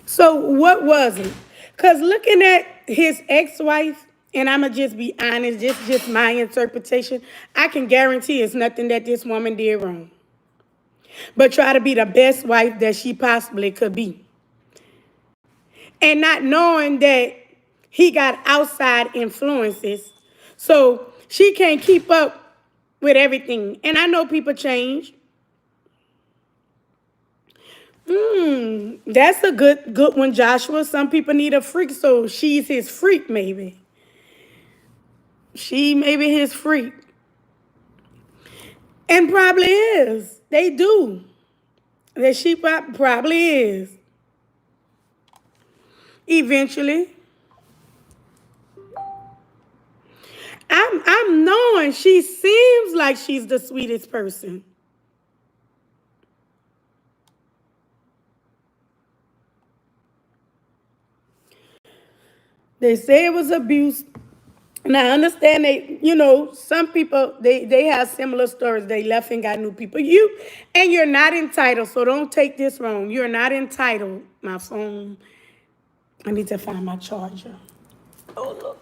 So what was it? Because looking at his ex-wife, and I'm going to just be honest, just my interpretation, I can guarantee it's nothing that this woman did wrong. But try to be the best wife that she possibly could be. And not knowing that he got outside influences. So she can't keep up with everything. And I know people change. That's a good one, Joshua. Some people need a freak, so she's his freak, maybe. She may be his freak. And probably is. They do. That she probably is. Eventually. I'm knowing she seems like she's the sweetest person. They say it was abuse. And I understand some people they have similar stories. They left and got new people. You're not entitled, so don't take this wrong. You're not entitled. My phone. I need to find my charger. Oh look.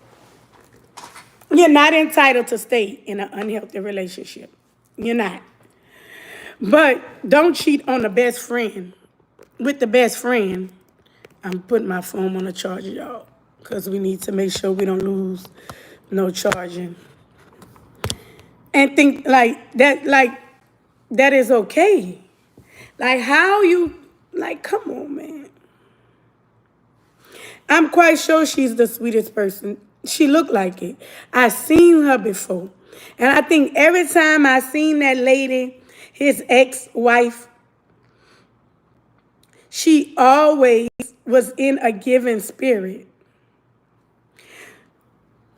You're not entitled to stay in an unhealthy relationship. You're not. But don't cheat on the best friend. With the best friend, I'm putting my phone on the charger, y'all, because we need to make sure we don't lose no charging. And think that is okay. Like how you come on, man. I'm quite sure she's the sweetest person. She looked like it. I seen her before. And I think every time I seen that lady, his ex-wife, she always was in a giving spirit.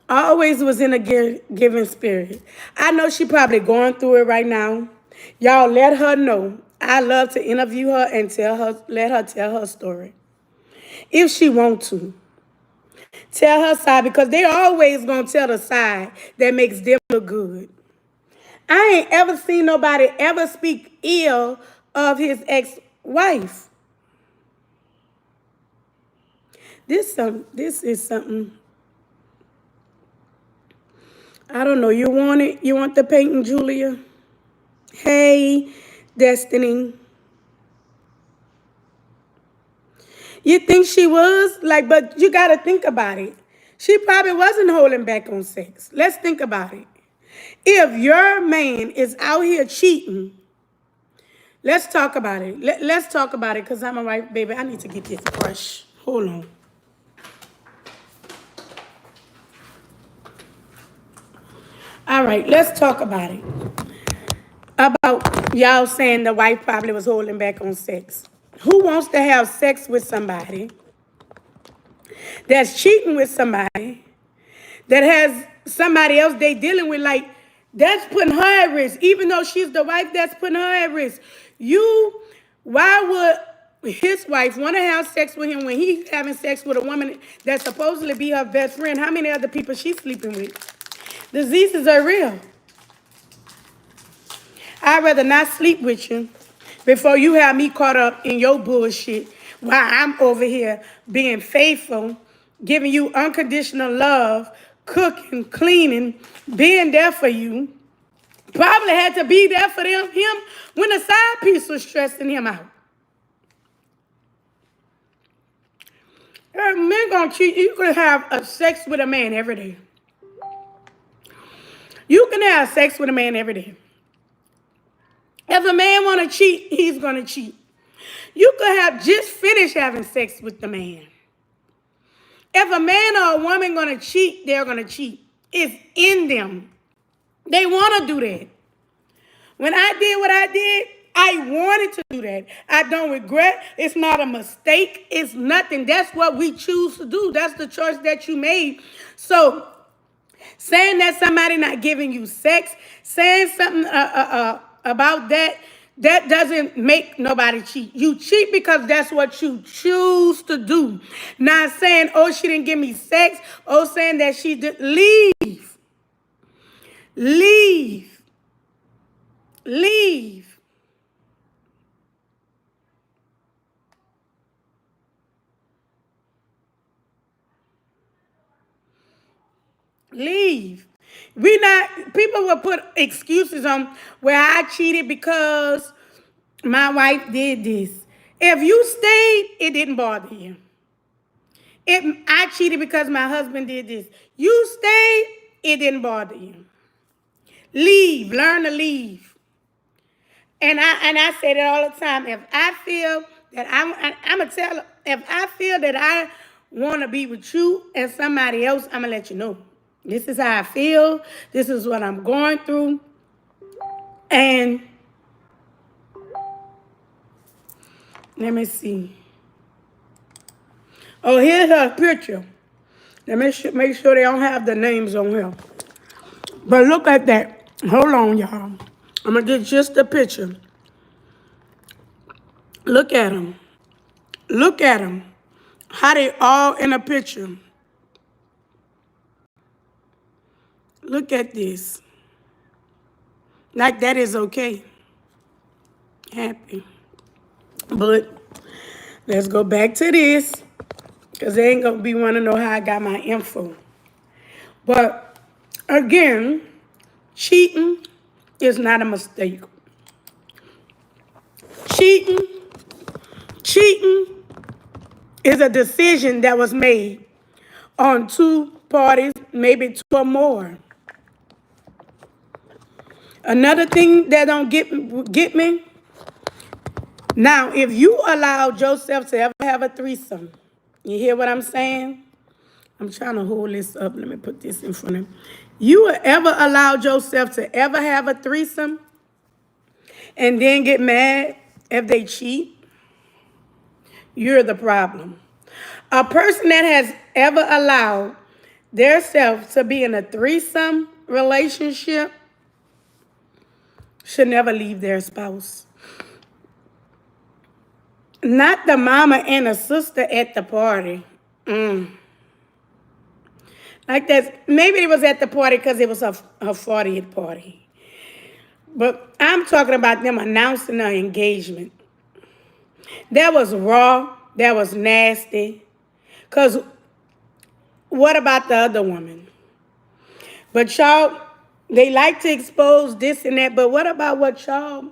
Always was in a giving spirit. I know she probably going through it right now. Y'all let her know. I love to interview her and let her tell her story. If she want to. Tell her side because they always gonna tell the side that makes them look good. I ain't ever seen nobody ever speak ill of his ex-wife. This is something. I don't know. You want it? You want the painting, Julia? Hey, Destiny. You think she was? But you got to think about it. She probably wasn't holding back on sex. Let's think about it. If your man is out here cheating, let's talk about it. Let's talk about it because I'm a wife, baby. I need to get this brush. Hold on. All right, let's talk about it. About y'all saying the wife probably was holding back on sex. Who wants to have sex with somebody that's cheating with somebody that has somebody else they dealing with? That's putting her at risk. Even though she's the wife, that's putting her at risk. Why would his wife want to have sex with him when he's having sex with a woman that's supposedly be her best friend? How many other people she's sleeping with? Diseases are real. I'd rather not sleep with you before you have me caught up in your bullshit while I'm over here being faithful, giving you unconditional love, cooking, cleaning, being there for you. Probably had to be there for him when the side piece was stressing him out. Men gonna cheat. You can have a sex with a man every day. You can have sex with a man every day. If a man want to cheat, he's going to cheat. You could have just finished having sex with the man. If a man or a woman going to cheat, they're going to cheat. It's in them. They want to do that. When I did what I did, I wanted to do that. I don't regret. It's not a mistake. It's nothing. That's what we choose to do. That's the choice that you made. So saying that somebody not giving you sex, saying something about that doesn't make nobody cheat. You cheat because that's what you choose to do. Not saying, oh, she didn't give me sex. Oh, saying that she did. Leave. Leave. Leave. Leave. People will put excuses on where I cheated because my wife did this. If you stayed, it didn't bother you. If I cheated because my husband did this, you stayed, it didn't bother you. Leave. Learn to leave. And I say that all the time. If I feel that I'm going to tell her, if I feel that I want to be with you and somebody else, I'm going to let you know. This is how I feel. This is what I'm going through. And let me see. Oh, here's her picture. Let me make sure they don't have the names on here. But look at that. Hold on, y'all. I'm going to get just the picture. Look at them. Look at them. How they all in a picture. Look at this. Like that is okay. Happy. But let's go back to this. Because they ain't going to be want to know how I got my info. But again, cheating is not a mistake. Cheating, cheating is a decision that was made on two parties, maybe two or more. Another thing that don't get me, now if you allowed yourself to ever have a threesome, you hear what I'm saying? I'm trying to hold this up. Let me put this in front of me. You ever allowed yourself to ever have a threesome and then get mad if they cheat? You're the problem. A person that has ever allowed their self to be in a threesome relationship should never leave their spouse. Not the mama and the sister at the party. Like that, maybe it was at the party because it was her 40th party. But I'm talking about them announcing their engagement. That was raw. That was nasty. Because what about the other woman? But y'all, they like to expose this and that. But what about what y'all,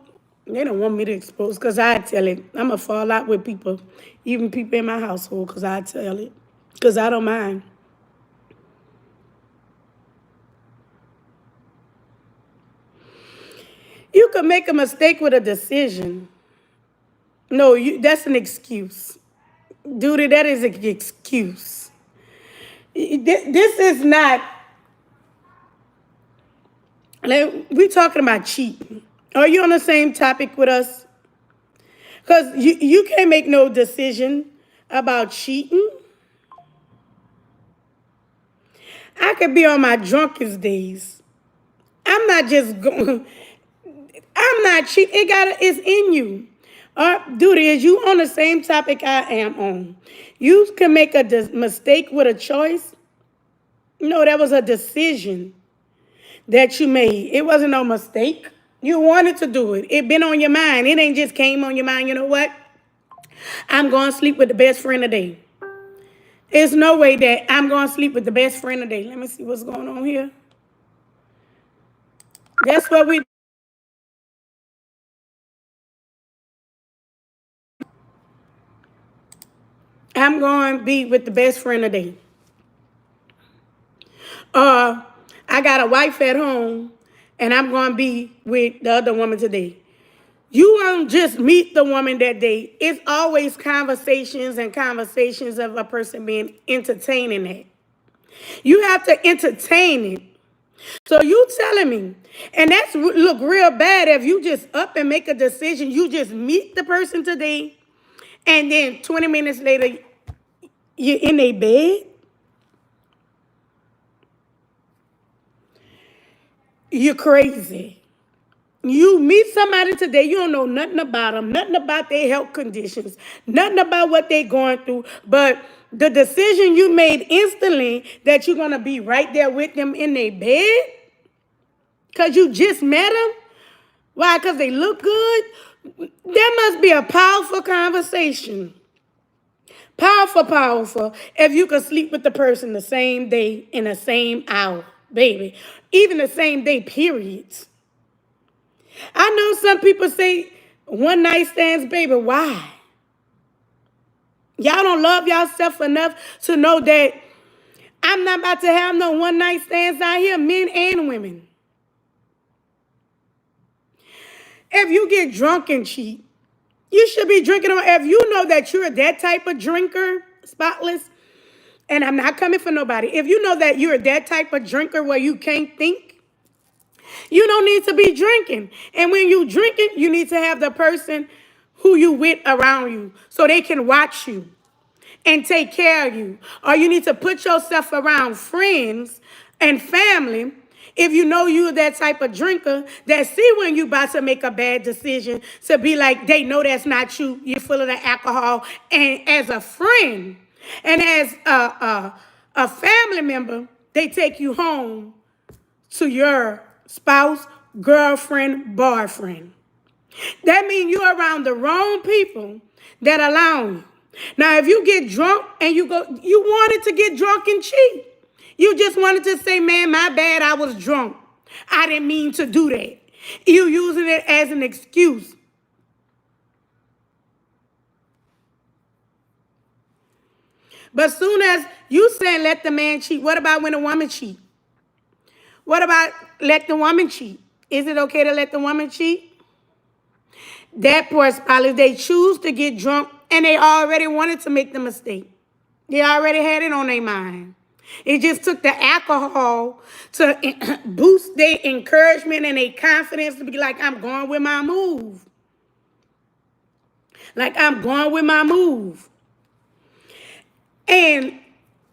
they don't want me to expose because I tell it. I'm going to fall out with people, even people in my household, because I tell it. Because I don't mind. You could make a mistake with a decision. No, that's an excuse. Dude, that is an excuse. This is not, like, we talking about cheating. Are you on the same topic with us? Because you can't make no decision about cheating. I could be on my drunkest days. I'm not just going, I'm not cheating. It's in you. Dude, is you on the same topic I am on? You can make a mistake with a choice. No, that was a decision that you made. It wasn't no mistake. You wanted to do it. It been on your mind. It ain't just came on your mind. You know what? I'm going to sleep with the best friend today. There's no way that I'm going to sleep with the best friend today. Let me see what's going on here. That's what we. I'm going to be with the best friend today. I got a wife at home, and I'm going to be with the other woman today. You won't just meet the woman that day. It's always conversations and conversations of a person being entertaining it. You have to entertain it. So you telling me, and that's look real bad if you just up and make a decision. You just meet the person today, and then 20 minutes later, you're in a bed. You're crazy. You meet somebody today, you don't know nothing about them, nothing about their health conditions, nothing about what they're going through, but the decision you made instantly that you're going to be right there with them in their bed because you just met them. Why? Because they look good? There must be a powerful conversation. Powerful, powerful. If you could sleep with the person the same day in the same hour, baby. Even the same day, period. I know some people say one night stands, baby. Why? Y'all don't love yourself enough to know that I'm not about to have no one night stands out here, men and women. If you get drunk and cheat, you should be drinking on. If you know that you're that type of drinker, spotless, and I'm not coming for nobody. If you know that you're that type of drinker where you can't think, you don't need to be drinking. And when you drinking, you need to have the person who you with around you so they can watch you and take care of you. Or you need to put yourself around friends and family if you know you're that type of drinker that see when you about to make a bad decision to be like, they know that's not you. You're full of the alcohol. And as a friend and as a family member, they take you home to your spouse, girlfriend, boyfriend. That means you're around the wrong people that allow you. Now, if you get drunk and you wanted to get drunk and cheat. You just wanted to say, man, my bad, I was drunk. I didn't mean to do that. You using it as an excuse. But soon as you saying let the man cheat, what about when a woman cheat? What about let the woman cheat? Is it okay to let the woman cheat? That poor spouse, they choose to get drunk and they already wanted to make the mistake. They already had it on their mind. It just took the alcohol to boost their encouragement and their confidence to be like, I'm going with my move. Like, I'm going with my move. And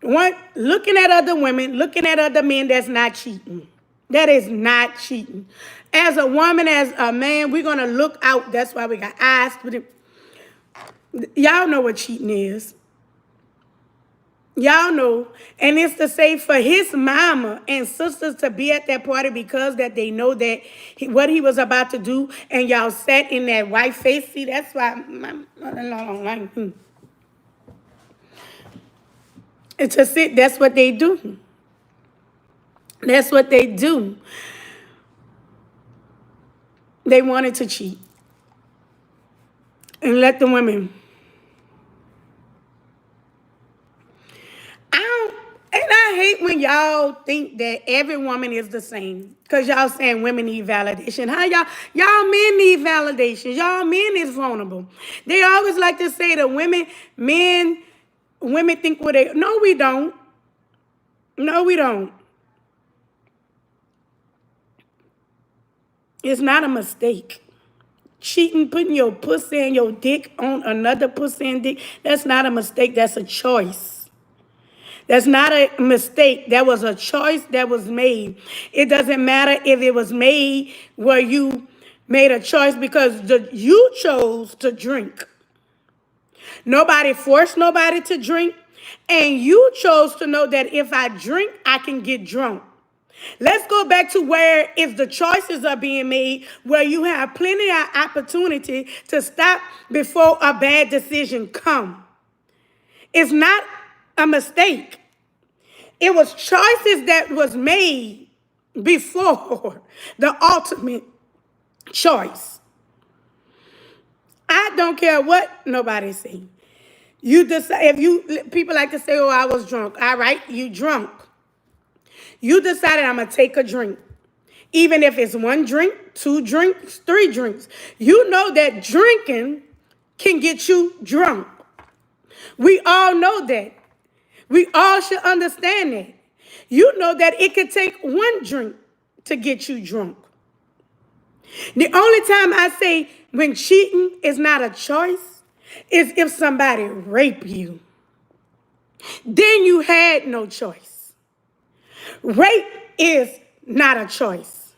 looking at other women, looking at other men, that's not cheating. That is not cheating. As a woman, as a man, we're going to look out. That's why we got eyes. Y'all know what cheating is. Y'all know. And it's to say for his mama and sisters to be at that party because that they know that what he was about to do, and y'all sat in that white face. See, that's why my mother-in-law don't like him. And to sit, that's what they do. That's what they do. They wanted to cheat. And let the women. And I hate when y'all think that every woman is the same. Because y'all saying women need validation. How y'all men need validation. Y'all men is vulnerable. They always like to say that women think what they. No, we don't. No, we don't. It's not a mistake. Cheating, putting your pussy and your dick on another pussy and dick, that's not a mistake. That's a choice. That's not a mistake. That was a choice that was made. It doesn't matter if it was made where you made a choice because you chose to drink. Nobody forced nobody to drink. And you chose to know that if I drink, I can get drunk. Let's go back to where if the choices are being made, where you have plenty of opportunity to stop before a bad decision come. It's not a mistake. It was choices that was made before the ultimate choice. I don't care what nobody say. You decide people like to say, "Oh, I was drunk." All right, you drunk. You decided I'm gonna take a drink. Even if it's one drink, two drinks, three drinks. You know that drinking can get you drunk. We all know that. We all should understand that. You know that it could take one drink to get you drunk. The only time I say when cheating is not a choice is if somebody rape you. Then you had no choice. Rape is not a choice.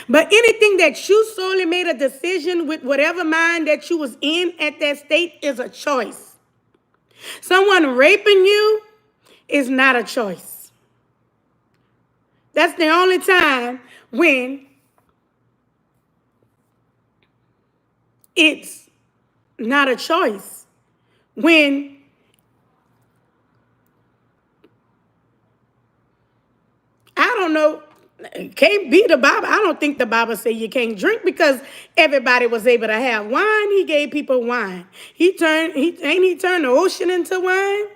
But anything that you solely made a decision with whatever mind that you was in at that state is a choice. Someone raping you is not a choice. That's the only time when it's not a choice. When I don't know, it can't be the Bible. I don't think the Bible say you can't drink because everybody was able to have wine. He gave people wine. He turned the ocean into wine.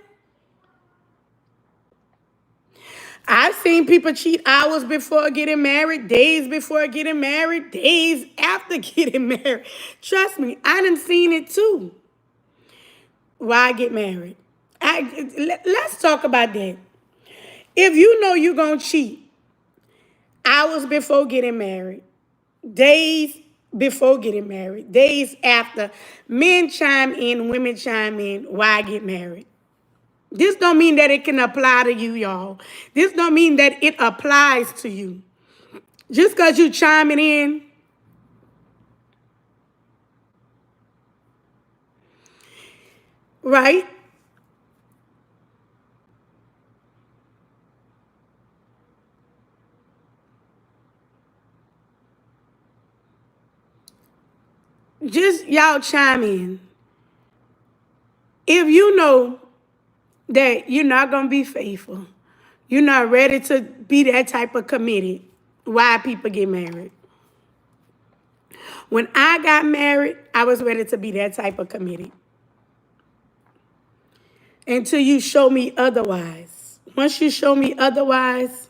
I've seen people cheat hours before getting married, days before getting married, days after getting married. Trust me, I done seen it too. Why get married? Let's talk about that. If you know you're going to cheat hours before getting married, days before getting married, days after, men chime in, women chime in, why get married? This don't mean that it can apply to you, y'all. This don't mean that it applies to you. Just because you chiming in, right? just y'all chime in. If you know that you're not going to be faithful, you're not ready to be that type of committed, why people get married? When I got married, I was ready to be that type of committed. Until you show me otherwise. Once you show me otherwise,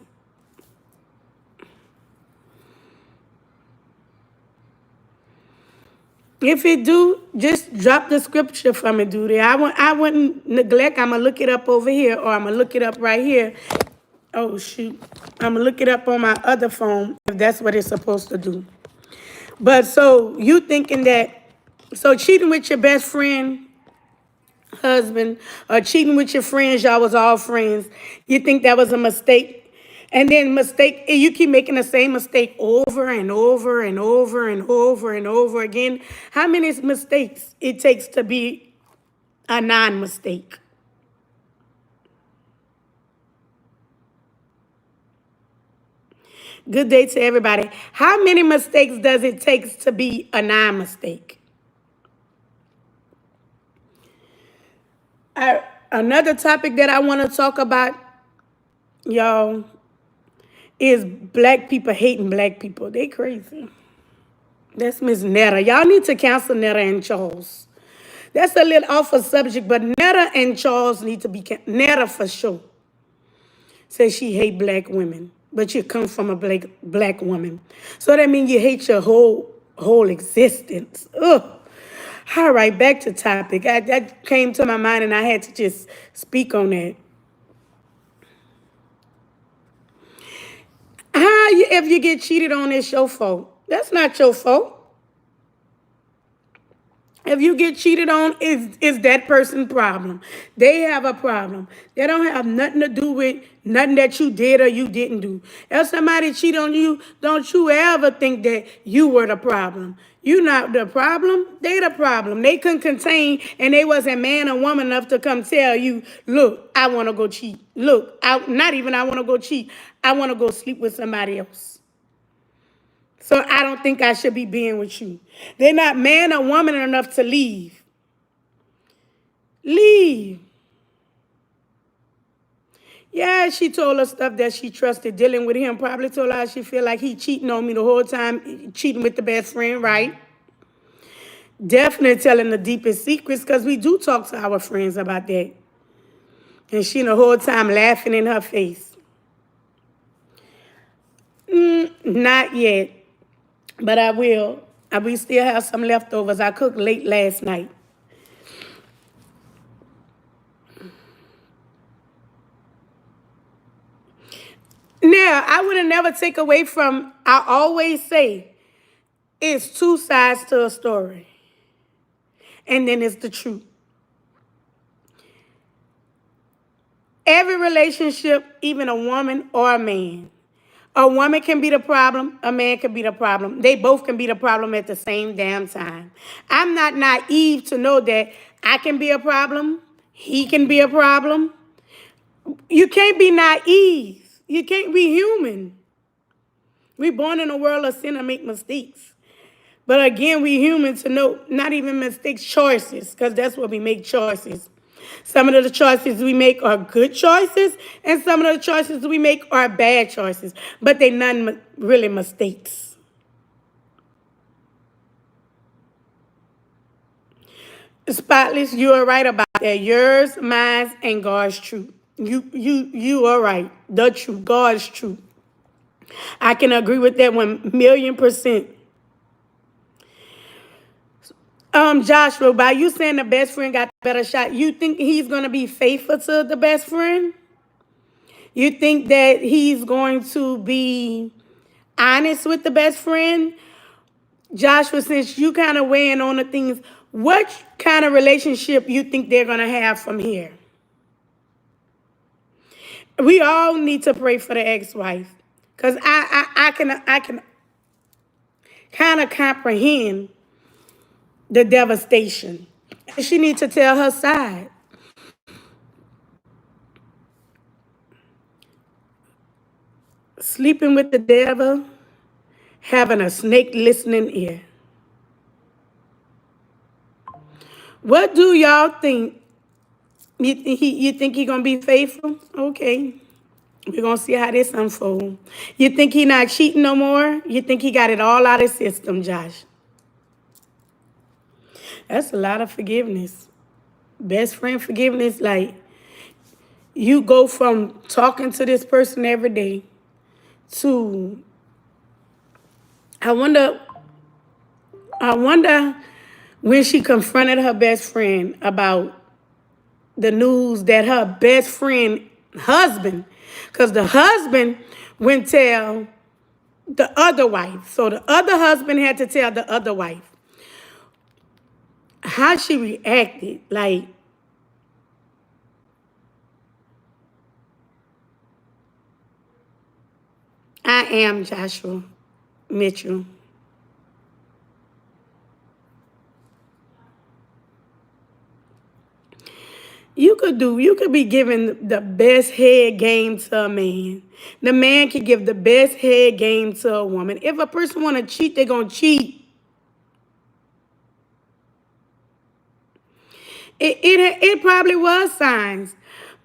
if it do, just drop the scripture for me, dude. I wouldn't neglect. I'm gonna look it up over here, or I'm gonna look it up right here. Oh shoot, I'm gonna look it up on my other phone if that's what it's supposed to do. But so you thinking that, so cheating with your best friend, husband, or cheating with your friends, y'all was all friends. You think that was a mistake? And then you keep making the same mistake over and over and over and over and over again. How many mistakes it takes to be a non-mistake? Good day to everybody. How many mistakes does it take to be a non-mistake? Another topic that I want to talk about, y'all, is black people hating black people. They crazy. That's Miss Netta. Y'all need to cancel Netta and Charles. That's a little off of subject, but Netta and Charles need to be Netta for sure. Says she hate black women, but you come from a black woman. So that means you hate your whole existence. Ugh. All right, back to topic. That came to my mind and I had to just speak on that. If you get cheated on, it's your fault. That's not your fault. If you get cheated on, it's that person's problem. They have a problem. They don't have nothing to do with nothing that you did or you didn't do. If somebody cheat on you, don't you ever think that you were the problem. You not the problem. They the problem. They couldn't contain, and they wasn't man or woman enough to come tell you, look, I want to go cheat. Look, not even I want to go cheat. I want to go sleep with somebody else. So I don't think I should be being with you. They're not man or woman enough to leave. Leave. Yeah, she told us stuff that she trusted dealing with him. Probably told her she feel like he cheating on me the whole time, cheating with the best friend, right? Definitely telling the deepest secrets because we do talk to our friends about that. And she the whole time laughing in her face. Not yet, but I will. We still have some leftovers. I cooked late last night. Now, I would have never take away from, I always say, it's two sides to a story. And then it's the truth. Every relationship, even a woman or a woman can be the problem, a man can be the problem. They both can be the problem at the same damn time. I'm not naive to know that I can be a problem, he can be a problem. You can't be naive. You can't be human. We're born in a world of sin and make mistakes. But again, we humans to know not even mistakes, choices, because that's what we make choices. Some of the choices we make are good choices, and some of the choices we make are bad choices, but they're not really mistakes. Spotless, you are right about that. Yours, mine, and God's truth. You are right. The truth, God's truth. I can agree with that 1,000,000%. Joshua, by you saying the best friend got the better shot, you think he's gonna be faithful to the best friend? You think that he's going to be honest with the best friend? Joshua, since you kind of weighing on the things, what kind of relationship you think they're gonna have from here? We all need to pray for the ex-wife, cause I can kind of comprehend the devastation. She needs to tell her side. Sleeping with the devil, having a snake listening ear. What do y'all think? You think he gonna be faithful? Okay. We're gonna see how this unfold. You think he not cheating no more? You think he got it all out of his system, Josh? That's a lot of forgiveness. Best friend forgiveness, like you go from talking to this person every day to I wonder I wonder when she confronted her best friend about the news that her best friend husband, because the husband went tell the other wife. So the other husband had to tell the other wife. How she reacted, like, I am Joshua Mitchell. You could be giving the best head game to a man. The man can give the best head game to a woman. If a person want to cheat, they're going to cheat. It probably was signs,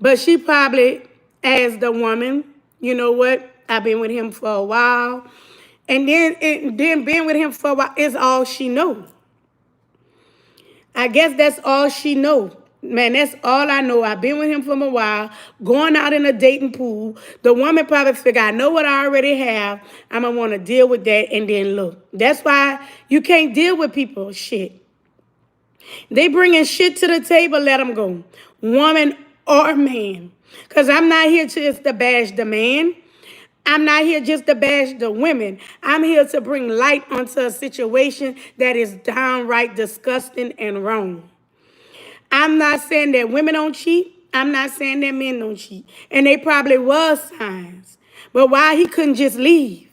but she probably, as the woman, you know what? I've been with him for a while, and then being with him for a while is all she know. I guess that's all she know. Man, that's all I know. I've been with him for a while, going out in a dating pool. The woman probably figure, I know what I already have. I'm going to want to deal with that, and then look. That's why you can't deal with people shit. They bringing shit to the table, let them go. Woman or man. Because I'm not here just to bash the man. I'm not here just to bash the women. I'm here to bring light onto a situation that is downright disgusting and wrong. I'm not saying that women don't cheat. I'm not saying that men don't cheat. And they probably was signs. But why he couldn't just leave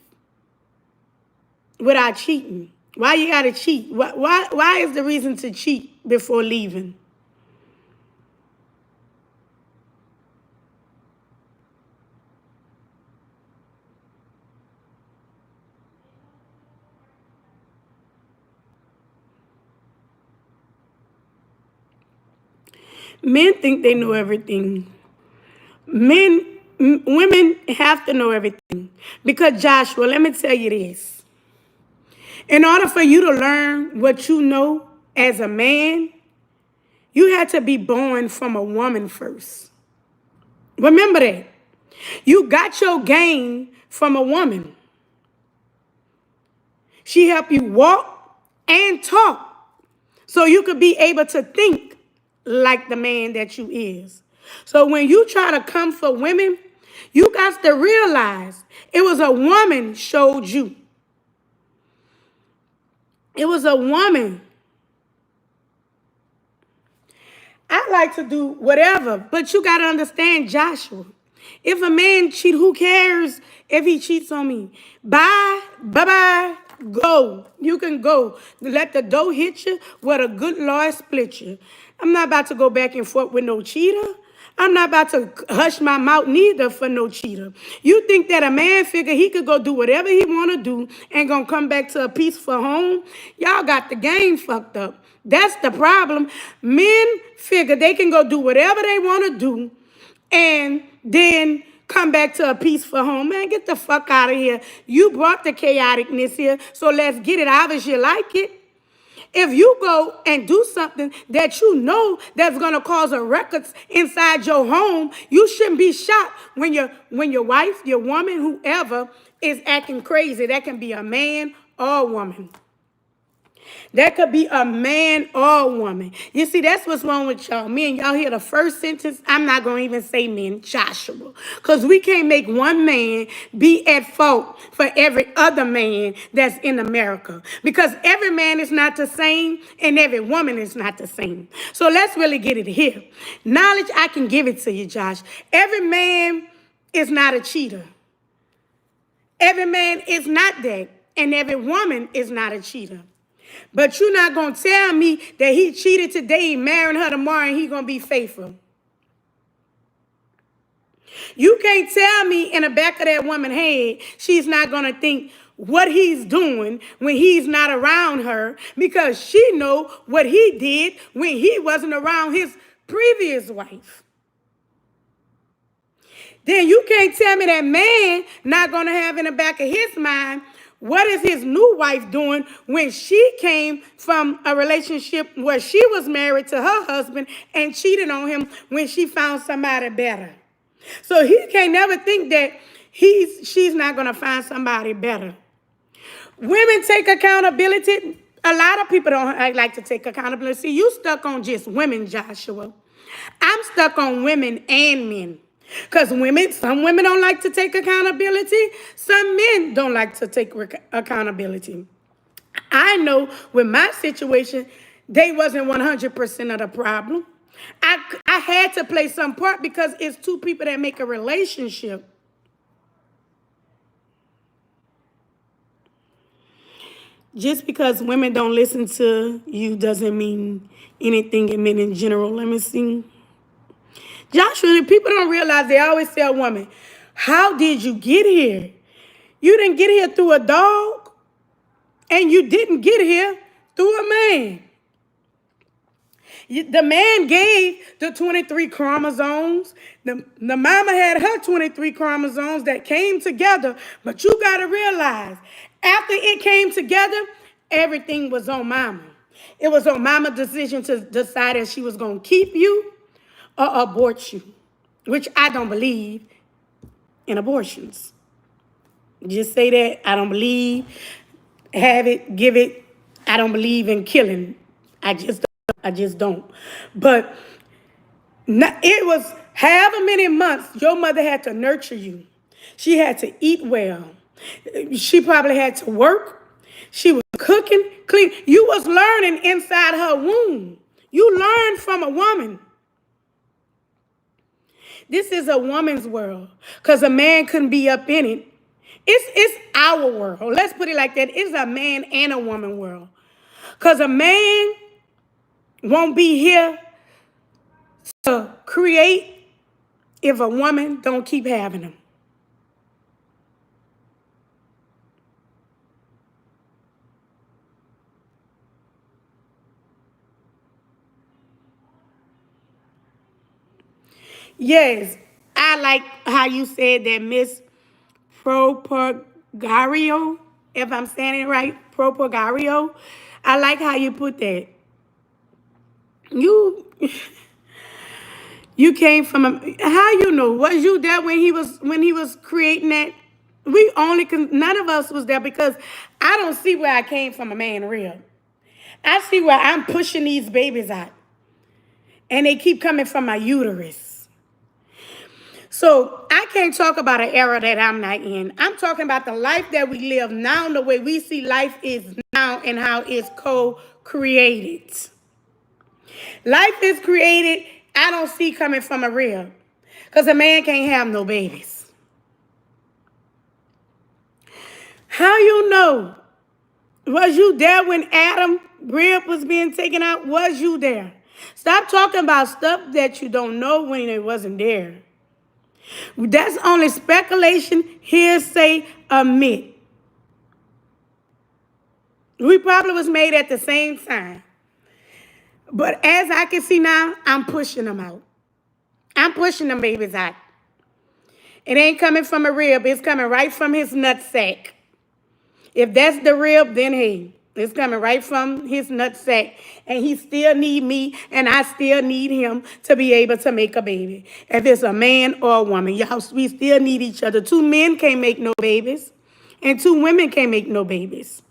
without cheating? Why you gotta cheat? Why is the reason to cheat before leaving? Men think they know everything. Women have to know everything. Because Joshua, let me tell you this. In order for you to learn what you know as a man, you had to be born from a woman first. Remember that. You got your game from a woman. She helped you walk and talk so you could be able to think like the man that you is. So when you try to come for women, you got to realize it was a woman showed you. It was a woman. I like to do whatever, but you got to understand, Joshua. If a man cheat, who cares if he cheats on me? Bye, bye-bye, go. You can go. Let the dough hit you where the good Lord split you. I'm not about to go back and forth with no cheater. I'm not about to hush my mouth neither for no cheater. You think that a man figure he could go do whatever he want to do and gonna come back to a peaceful home? Y'all got the game fucked up. That's the problem. Men figure they can go do whatever they want to do and then come back to a peaceful home. Man, get the fuck out of here. You brought the chaoticness here, so let's get it. Obviously, you like it. If you go and do something that you know that's gonna cause a ruckus inside your home, you shouldn't be shocked when your wife, your woman, whoever is acting crazy. That can be a man or a woman. That could be a man or a woman. You see, that's what's wrong with y'all. Me and y'all hear the first sentence. I'm not going to even say men, Joshua. Because we can't make one man be at fault for every other man that's in America. Because every man is not the same and every woman is not the same. So let's really get it here. Knowledge, I can give it to you, Josh. Every man is not a cheater. Every man is not that. And every woman is not a cheater. But you're not going to tell me that he cheated today, marrying her tomorrow, and he going to be faithful. You can't tell me in the back of that woman's head she's not going to think what he's doing when he's not around her because she know what he did when he wasn't around his previous wife. Then you can't tell me that man not going to have in the back of his mind what is his new wife doing when she came from a relationship where she was married to her husband and cheated on him when she found somebody better. So he can't never think that she's not going to find somebody better. Women take accountability. A lot of people don't like to take accountability. See, you stuck on just women, Joshua. I'm stuck on women and men. Because some women don't like to take accountability. Some men don't like to take accountability. I know with my situation, they wasn't 100% of the problem. I had to play some part because it's two people that make a relationship. Just because women don't listen to you doesn't mean anything in men in general. Let me see. Joshua, people don't realize they always tell women, how did you get here? You didn't get here through a dog, and you didn't get here through a man. The man gave the 23 chromosomes. The mama had her 23 chromosomes that came together. But you got to realize, after it came together, everything was on mama. It was on mama's decision to decide if she was going to keep you or abort you, which I don't believe in abortions. Just say that. I don't believe, have it, give it. I don't believe in killing. I just don't. But it was however many months your mother had to nurture you. She had to eat well. She probably had to work. She was cooking, clean. You was learning inside her womb. You learned from a woman. This is a woman's world because a man couldn't be up in it. It's our world. Let's put it like that. It's a man and a woman world. Because a man won't be here to create if a woman don't keep having them. Yes, I like how you said that, Miss Propagario, if I'm saying it right, Propagario. I like how you put that. You came from how you know? Was you there when he was creating that? None of us was there because I don't see where I came from a man real. I see where I'm pushing these babies out. And they keep coming from my uterus. So I can't talk about an era that I'm not in. I'm talking about the life that we live now, the way we see life is now and how it's co-created. Life is created, I don't see coming from a rib. Because a man can't have no babies. How you know? Was you there when Adam's rib was being taken out? Was you there? Stop talking about stuff that you don't know when it wasn't there. That's only speculation, hearsay, a myth. We probably was made at the same time. But as I can see now, I'm pushing them out. I'm pushing them babies out. It ain't coming from a rib. It's coming right from his nutsack. If that's the rib, then hey, it's coming right from his nutsack. And he still need me, and I still need him to be able to make a baby. If it's a man or a woman, y'all, we still need each other. Two men can't make no babies, and two women can't make no babies.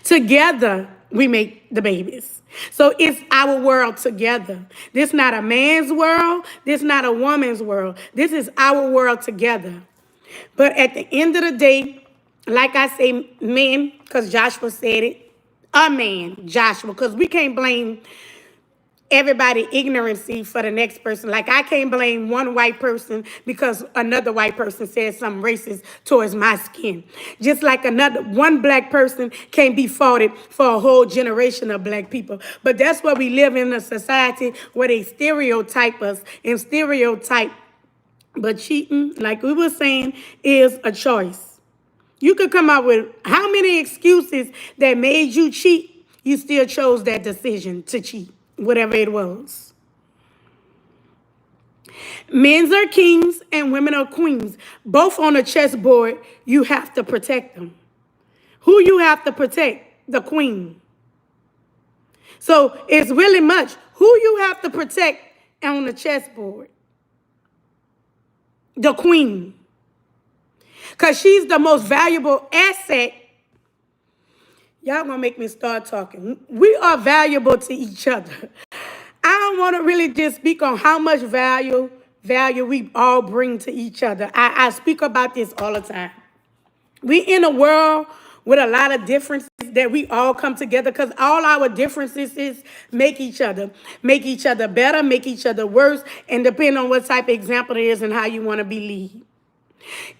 Together, we make the babies. So it's our world together. This is not a man's world. This is not a woman's world. This is our world together. But at the end of the day, like I say, men, because Joshua said it, a man, Joshua, because we can't blame everybody ignorancy for the next person. Like I can't blame one white person because another white person said something racist towards my skin. Just like one black person can't be faulted for a whole generation of black people. But that's why we live in a society where they stereotype us and stereotype But cheating, like we were saying, is a choice. You could come up with how many excuses that made you cheat, you still chose that decision to cheat, whatever it was. Men are kings and women are queens. Both on a chessboard, you have to protect them. Who you have to protect? The queen. So it's really much who you have to protect on the chessboard. The queen. Because she's the most valuable asset. Y'all gonna make me start talking. We are valuable to each other. I don't want to really just speak on how much value we all bring to each other. I speak about this all the time. We in a world with a lot of differences that we all come together because all our differences is make each other better, make each other worse, and depending on what type of example it is and how you want to be lead.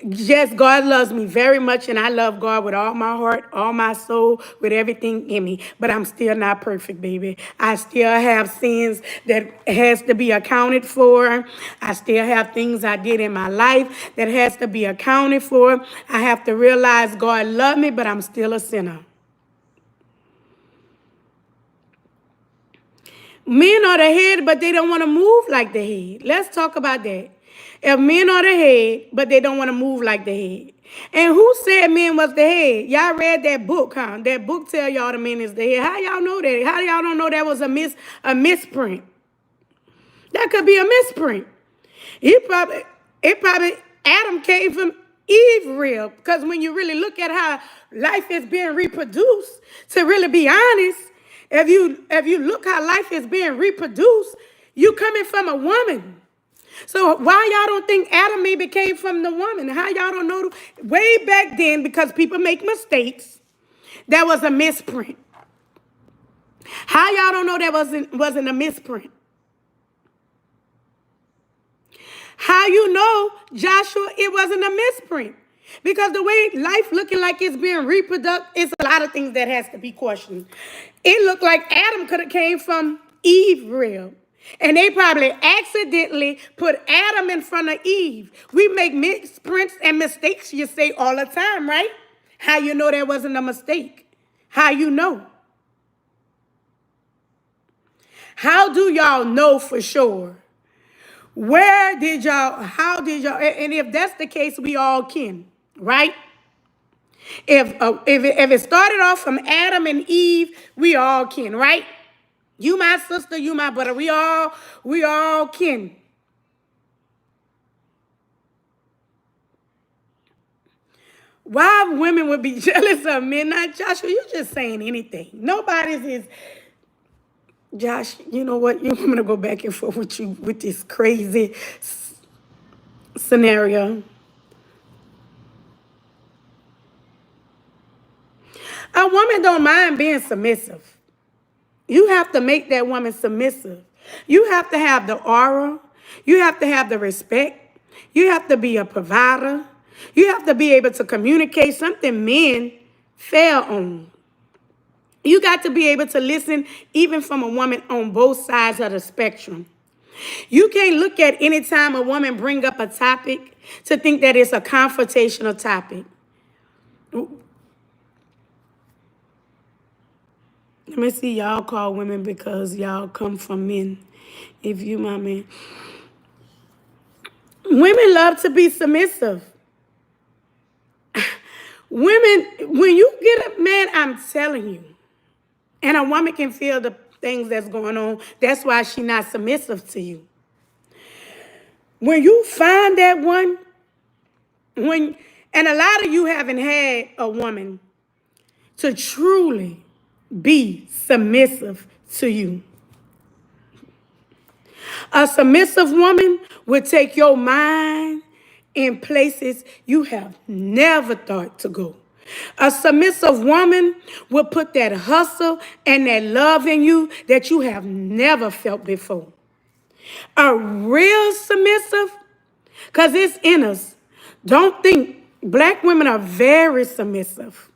Yes, God loves me very much, and I love God with all my heart, all my soul, with everything in me. But I'm still not perfect, baby. I still have sins that has to be accounted for. I still have things I did in my life that has to be accounted for. I have to realize God loves me, but I'm still a sinner. Men are the head, but they don't want to move like the head. Let's talk about that. If men are the head, but they don't want to move like the head. And who said men was the head? Y'all read that book, huh? That book tell y'all the men is the head. How y'all know that? How y'all don't know that was a misprint? That could be a misprint. Adam came from Eve real. Because when you really look at how life is being reproduced, to really be honest, if you look how life is being reproduced, you coming from a woman. So why y'all don't think Adam maybe came from the woman? How y'all don't know? Way back then, because people make mistakes, that was a misprint. How y'all don't know that wasn't a misprint? How you know, Joshua, it wasn't a misprint? Because the way life looking like it's being reproduced, it's a lot of things that has to be questioned. It looked like Adam could have came from Eve real. And they probably accidentally put Adam in front of Eve. We make misprints and mistakes, you say, all the time, right? How you know that wasn't a mistake? How you know? How do y'all know for sure? How did y'all, and if that's the case, we all can, right? If it started off from Adam and Eve, we all can, right? You my sister, you my brother, we all can. Why women would be jealous of men? Not Joshua, you just saying anything. Nobody's is. Josh, you know what? I'm going to go back and forth with you with this crazy scenario. A woman don't mind being submissive. You have to make that woman submissive. You have to have the aura. You have to have the respect. You have to be a provider. You have to be able to communicate something men fail on. You got to be able to listen even from a woman on both sides of the spectrum. You can't look at any time a woman bring up a topic to think that it's a confrontational topic. Let me see, y'all call women because y'all come from men. If you my man. Women love to be submissive. Women, when you get a man, I'm telling you, and a woman can feel the things that's going on. That's why she's not submissive to you. When you find that one, and a lot of you haven't had a woman to truly be submissive to you. A submissive woman would take your mind in places you have never thought to go. A submissive woman will put that hustle and that love in you that you have never felt before. A real submissive, because it's in us. Don't think black women are very submissive.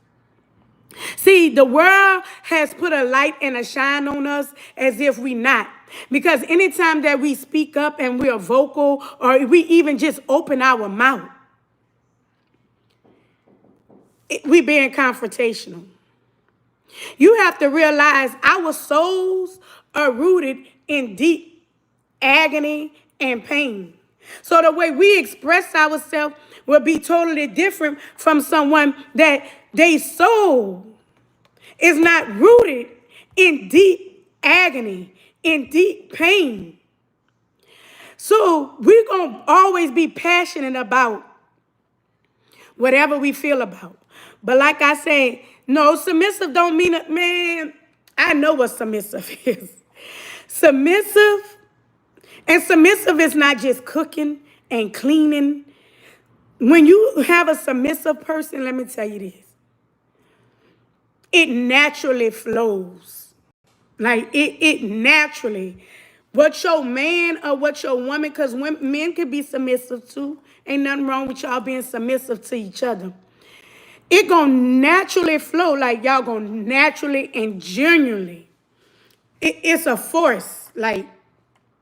See, the world has put a light and a shine on us as if we not. Because anytime that we speak up and we are vocal or we even just open our mouth, we being confrontational. You have to realize our souls are rooted in deep agony and pain. So the way we express ourselves will be totally different from someone that their soul is not rooted in deep agony, in deep pain. So we're going to always be passionate about whatever we feel about. But like I say, no, submissive don't mean it. Man, I know what submissive is. Submissive, and submissive is not just cooking and cleaning. When you have a submissive person, let me tell you this, it naturally flows. Like it naturally. What your man or what your woman, because men can be submissive too. Ain't nothing wrong with y'all being submissive to each other. It gonna naturally flow, like y'all gonna naturally and genuinely. It's a force. Like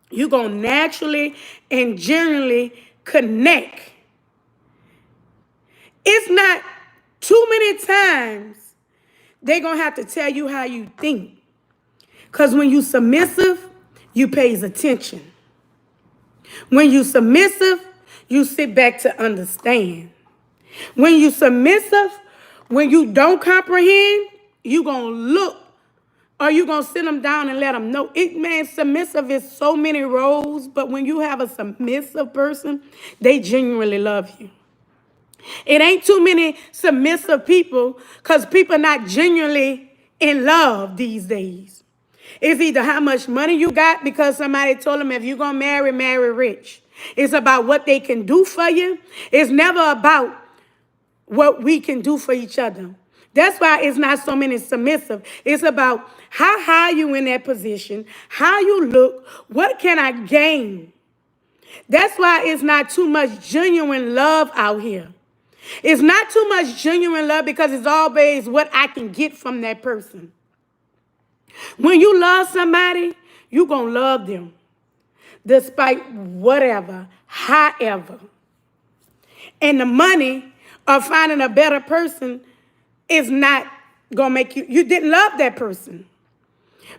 you gonna naturally and genuinely connect. It's not too many times they gonna have to tell you how you think. Because when you submissive, you pays attention. When you submissive, you sit back to understand. When you submissive, when you don't comprehend, you gonna look or you gonna sit them down and let them know. Submissive is so many roles, but when you have a submissive person, they genuinely love you. It ain't too many submissive people because people not genuinely in love these days. It's either how much money you got because somebody told them if you're going to marry, marry rich. It's about what they can do for you. It's never about what we can do for each other. That's why it's not so many submissive. It's about how high you in that position, how you look, what can I gain? That's why it's not too much genuine love out here. It's not too much genuine love because it's always what I can get from that person. When you love somebody, you're going to love them despite whatever, however. And the money of finding a better person is not going to make you didn't love that person.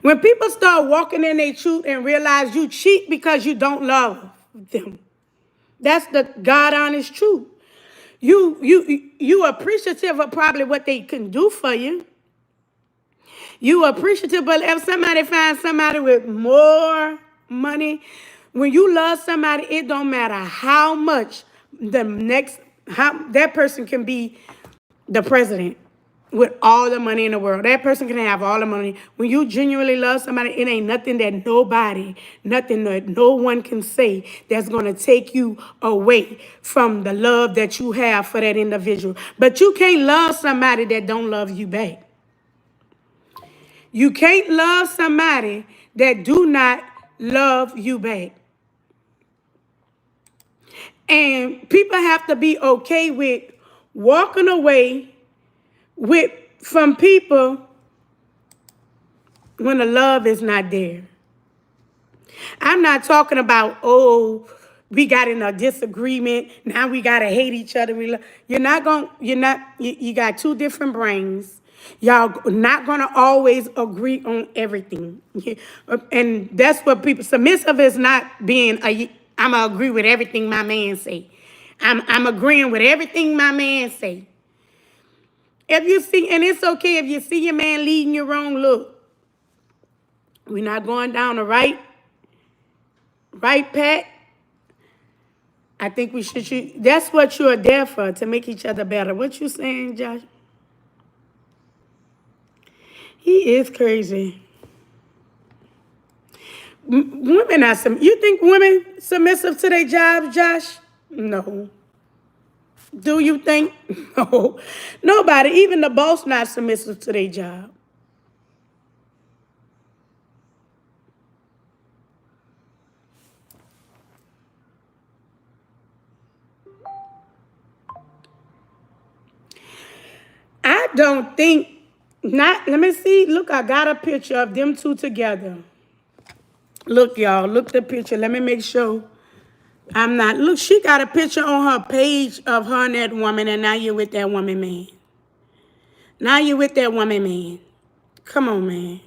When people start walking in their truth and realize you cheat because you don't love them, that's the God honest truth. You appreciative of probably what they can do for you. You appreciative, but if somebody finds somebody with more money, when you love somebody, it don't matter how much how that person can be the president with all the money in the world. That person can have all the money. When you genuinely love somebody, it ain't nothing that nothing that no one can say that's going to take you away from the love that you have for that individual. But you can't love somebody that don't love you back. You can't love somebody that do not love you back. And people have to be okay with walking away from people when the love is not there. I'm not talking about, we got in a disagreement, now we gotta hate each other. You got two different brains. Y'all not gonna always agree on everything. And that's what people, submissive is not being I'm gonna agree with everything my man say. I'm agreeing with everything my man say. If you see, and it's okay if you see your man leading you wrong, look, we're not going down the right path. I think we should, that's what you're there for, to make each other better. What you saying, Josh? He is crazy. Women are you think women submissive to their jobs, Josh? No. Do you think? No. Nobody, even the boss, not submissive to their job. I don't think, not, let me see, look, I got a picture of them two together. Look, y'all, look the picture. Let me make sure I'm not. Look, she got a picture on her page of her and that woman, and now you're with that woman, man. Now you're with that woman, man. Come on, man.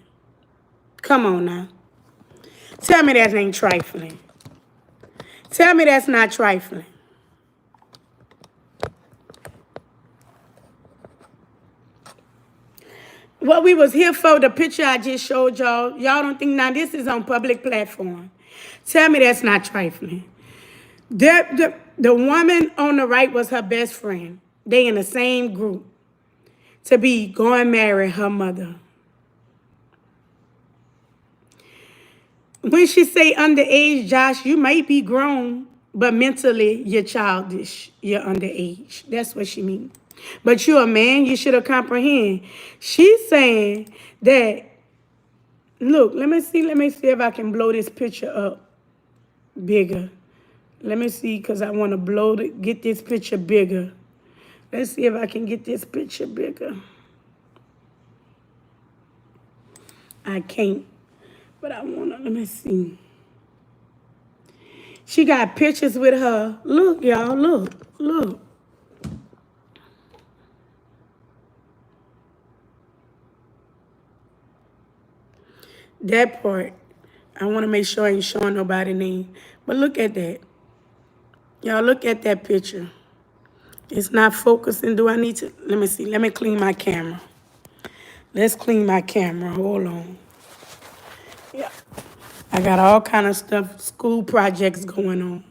Come on now. Tell me that ain't trifling. Tell me that's not trifling. What we was here for, the picture I just showed y'all, y'all don't think now this is on public platform. Tell me that's not trifling. The woman on the right was her best friend. They in the same group to be going marry her mother. When she say underage, Josh, you might be grown, but mentally you're childish. You're underage. That's what she means. But you're a man, you should have comprehend. She's saying that, look, let me see if I can blow this picture up bigger. Let me see, because I want to get this picture bigger. Let's see if I can get this picture bigger. I can't, but I want to, let me see. She got pictures with her. Look, y'all, look. That part, I want to make sure I ain't showing nobody name. But look at that. Y'all, look at that picture. It's not focusing. Do I need to? Let me see. Let me clean my camera. Let's clean my camera. Hold on. Yeah. I got all kind of stuff, school projects going on.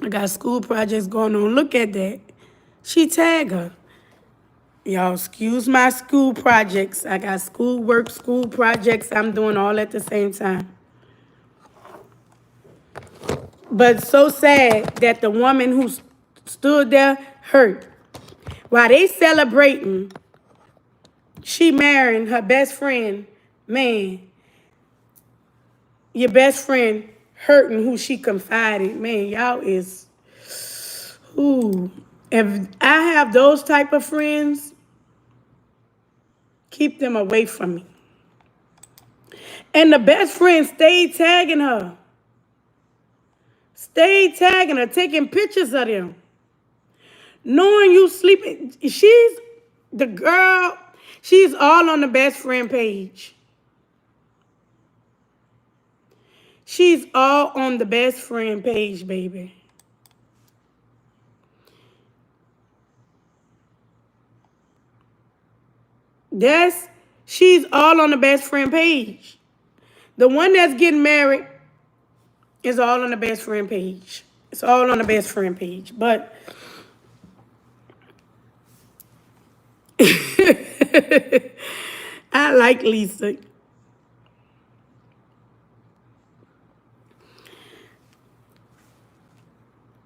I got school projects going on. Look at that. She tagged her. Y'all, excuse my school projects. I got school work, school projects. I'm doing all at the same time. But so sad that the woman who stood there hurt. While they celebrating, she marrying her best friend. Man, your best friend hurting who she confided. Man, y'all is, ooh. If I have those type of friends, keep them away from me. And the best friend stayed tagging her. Stayed tagging her, taking pictures of them. Knowing you sleeping. She's the girl, she's all on the best friend page. She's all on the best friend page, baby. She's all on the best friend page. The one that's getting married is all on the best friend page. It's all on the best friend page. But I like Lisa.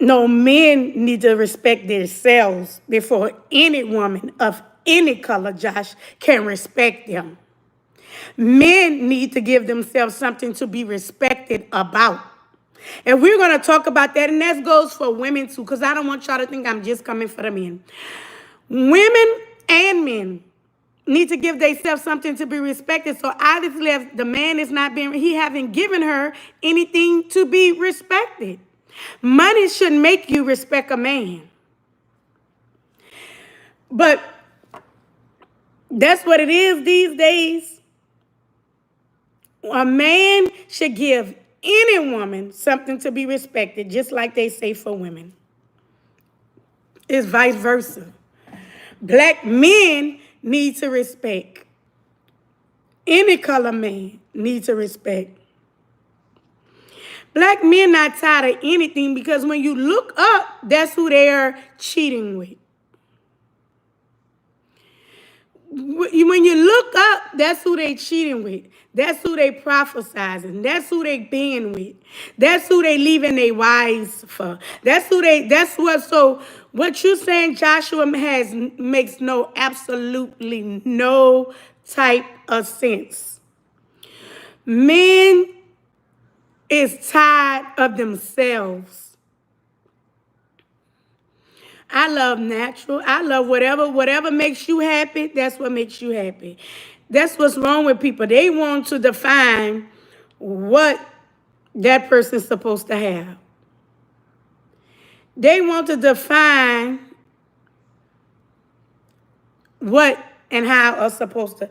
No, men need to respect themselves before any woman of any color, Josh, can respect them. Men need to give themselves something to be respected about. And we're going to talk about that, and that goes for women too, because I don't want y'all to think I'm just coming for the men. Women and men need to give themselves something to be respected. So obviously, if the man is not being, he haven't given her anything to be respected. Money should make you respect a man. But that's what it is these days. A man should give any woman something to be respected, just like they say for women. It's vice versa. Black men need to respect. Any color man needs to respect. Black men not tired of anything because when you look up, that's who they are cheating with. When you look up, that's who they cheating with. That's who they prophesizing. That's who they being with. That's who they leaving their wives for. So what you saying, Joshua, makes absolutely no type of sense. Men is tired of themselves. I love natural. I love whatever makes you happy, that's what makes you happy. That's what's wrong with people. They want to define what that person's supposed to have. They want to define what and how are supposed to.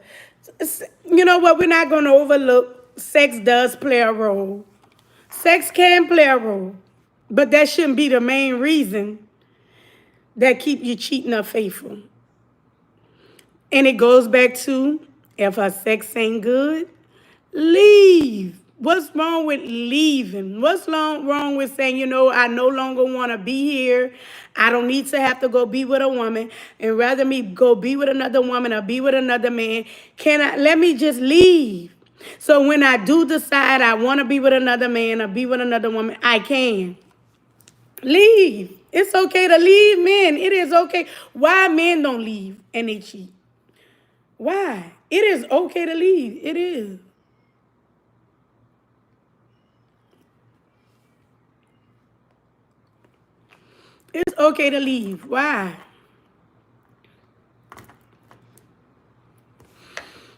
You know what? We're not going to overlook sex does play a role. Sex can play a role, but that shouldn't be the main reason that keep you cheating or faithful. And it goes back to, if her sex ain't good, leave. What's wrong with leaving? What's wrong with saying, I no longer want to be here. I don't need to have to go be with a woman. And rather me go be with another woman or be with another man, let me just leave. So when I do decide I want to be with another man or be with another woman, I can. Leave. It's okay to leave, men. It is okay. Why men don't leave and they cheat? Why? It is okay to leave. It is. It's okay to leave. Why?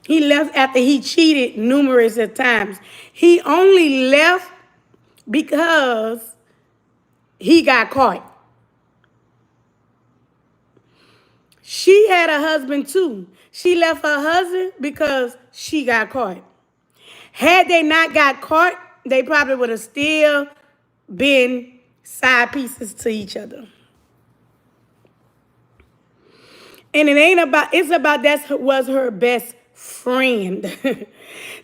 He left after he cheated numerous of times. He only left because he got caught. She had a husband too. She left her husband because she got caught. Had they not got caught, they probably would have still been side pieces to each other. And it's about that was her best friend.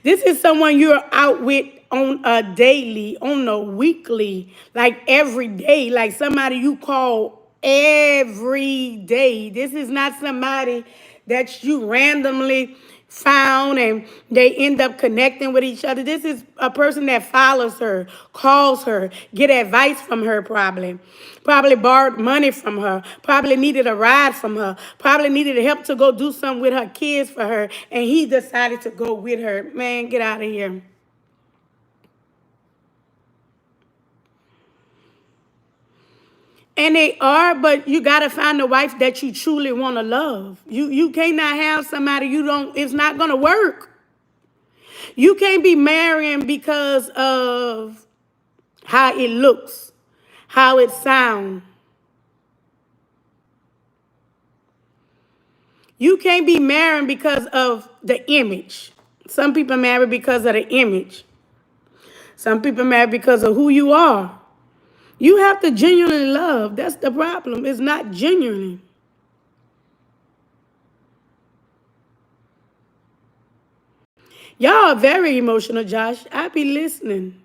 This is someone you're out with on a daily, on a weekly, like every day, like somebody you call every day. This is not somebody that you randomly found and they end up connecting with each other. This is a person that follows her, calls her, get advice from her probably borrowed money from her, probably needed a ride from her, probably needed help to go do something with her kids for her, and he decided to go with her. Man, get out of here. And they are, but you gotta find a wife that you truly want to love. You cannot have somebody it's not gonna work. You can't be marrying because of how it looks, how it sounds. You can't be marrying because of the image. Some people marry because of the image. Some people marry because of who you are. You have to genuinely love. That's the problem. It's not genuine. Y'all are very emotional, Josh. I be listening.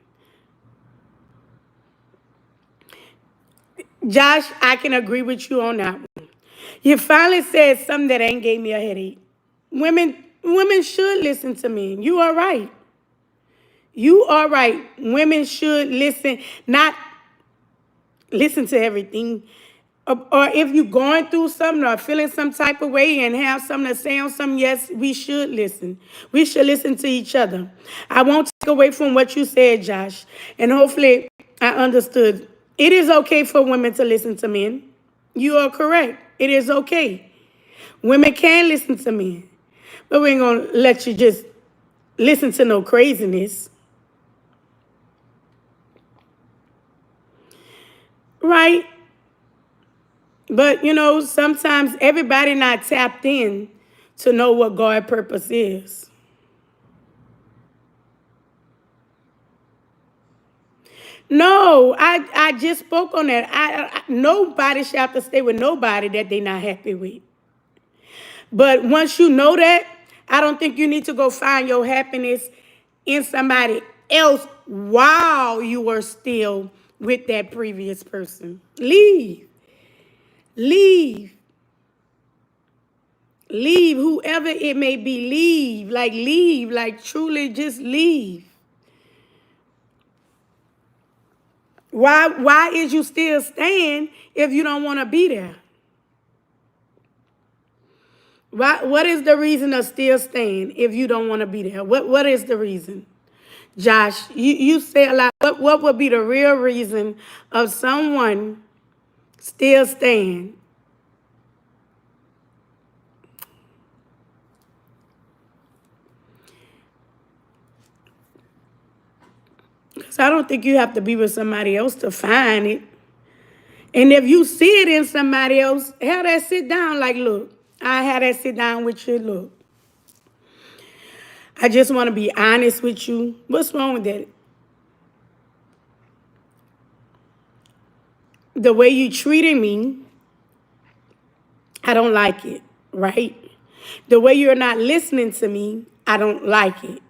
Josh, I can agree with you on that one. You finally said something that ain't gave me a headache. Women should listen to men. You are right. You are right. Women should listen, not listen to everything. Or if you're going through something or feeling some type of way and have something to say on something, yes, we should listen. We should listen to each other. I won't take away from what you said, Josh. And hopefully I understood. It is okay for women to listen to men. You are correct. It is okay. Women can listen to men. But we ain't going to let you just listen to no craziness. Right? But, sometimes everybody not tapped in to know what God's purpose is. No, I just spoke on that. Nobody should have to stay with nobody that they're not happy with. But once you know that, I don't think you need to go find your happiness in somebody else while you are still with that previous person. Leave. Leave. Leave, whoever it may be, leave, like truly just leave. Why is you still staying if you don't want to be there? What is the reason of still staying if you don't want to be there? What is the reason? Josh, you say a lot. What would be the real reason of someone still staying? So I don't think you have to be with somebody else to find it. And if you see it in somebody else, have that sit down. Like, look, I had that sit down with you. Look, I just want to be honest with you. What's wrong with that? The way you treated me, I don't like it, right? The way you're not listening to me, I don't like it.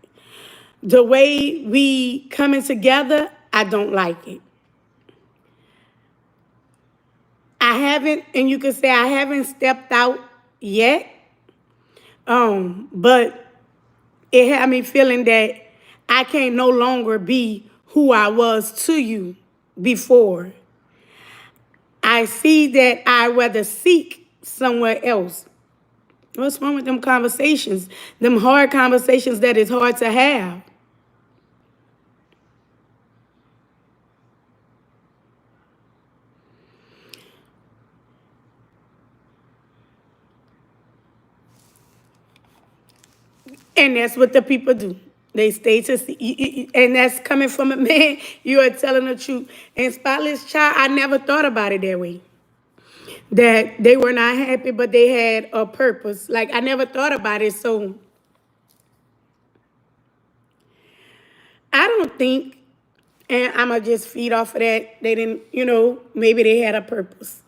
The way we coming together, I don't like it. I haven't, and you could say I haven't stepped out yet, but it had me feeling that I can't no longer be who I was to you before. I see that I rather seek somewhere else. What's wrong with them conversations? Them hard conversations that is hard to have. And that's what the people do. They stay to see, and that's coming from a man. You are telling the truth. And Spotless Child, I never thought about it that way. That they were not happy, but they had a purpose. Like, I never thought about it. So I don't think, and I'm going to just feed off of that. They didn't, maybe they had a purpose.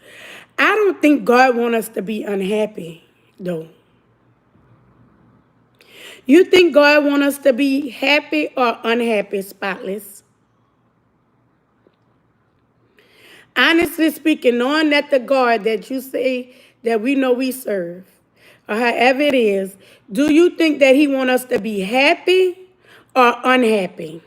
I don't think God wants us to be unhappy, though. You think God wants us to be happy or unhappy, Spotless? Honestly speaking, knowing that the God that you say that we know we serve, or however it is, do you think that he wants us to be happy or unhappy?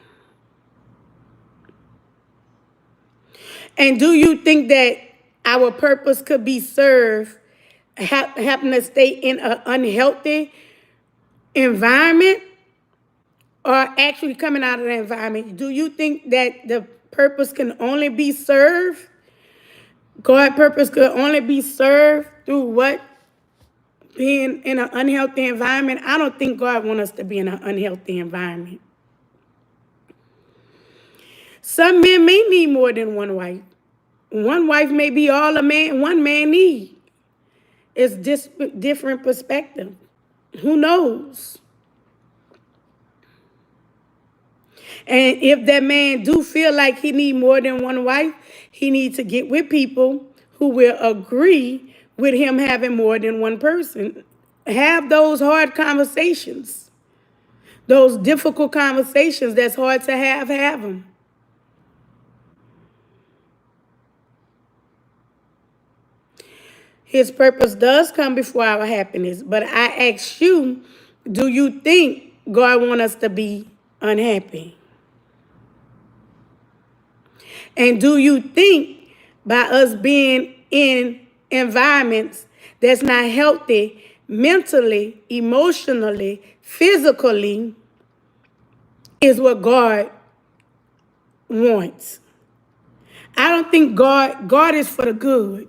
And do you think that our purpose could be served, happen to stay in an unhealthy environment, or actually coming out of the environment? Do you think that the purpose can only be served? God's purpose could only be served through what? Being in an unhealthy environment? I don't think God wants us to be in an unhealthy environment. Some men may need more than one wife. One wife may be all one man needs. It's different perspective. Who knows? And if that man do feel like he need more than one wife, he needs to get with people who will agree with him having more than one person. Have those hard conversations. Those difficult conversations that's hard to have them. His purpose does come before our happiness. But I ask you, do you think God wants us to be unhappy? And do you think by us being in environments that's not healthy mentally, emotionally, physically, is what God wants? I don't think God is for the good.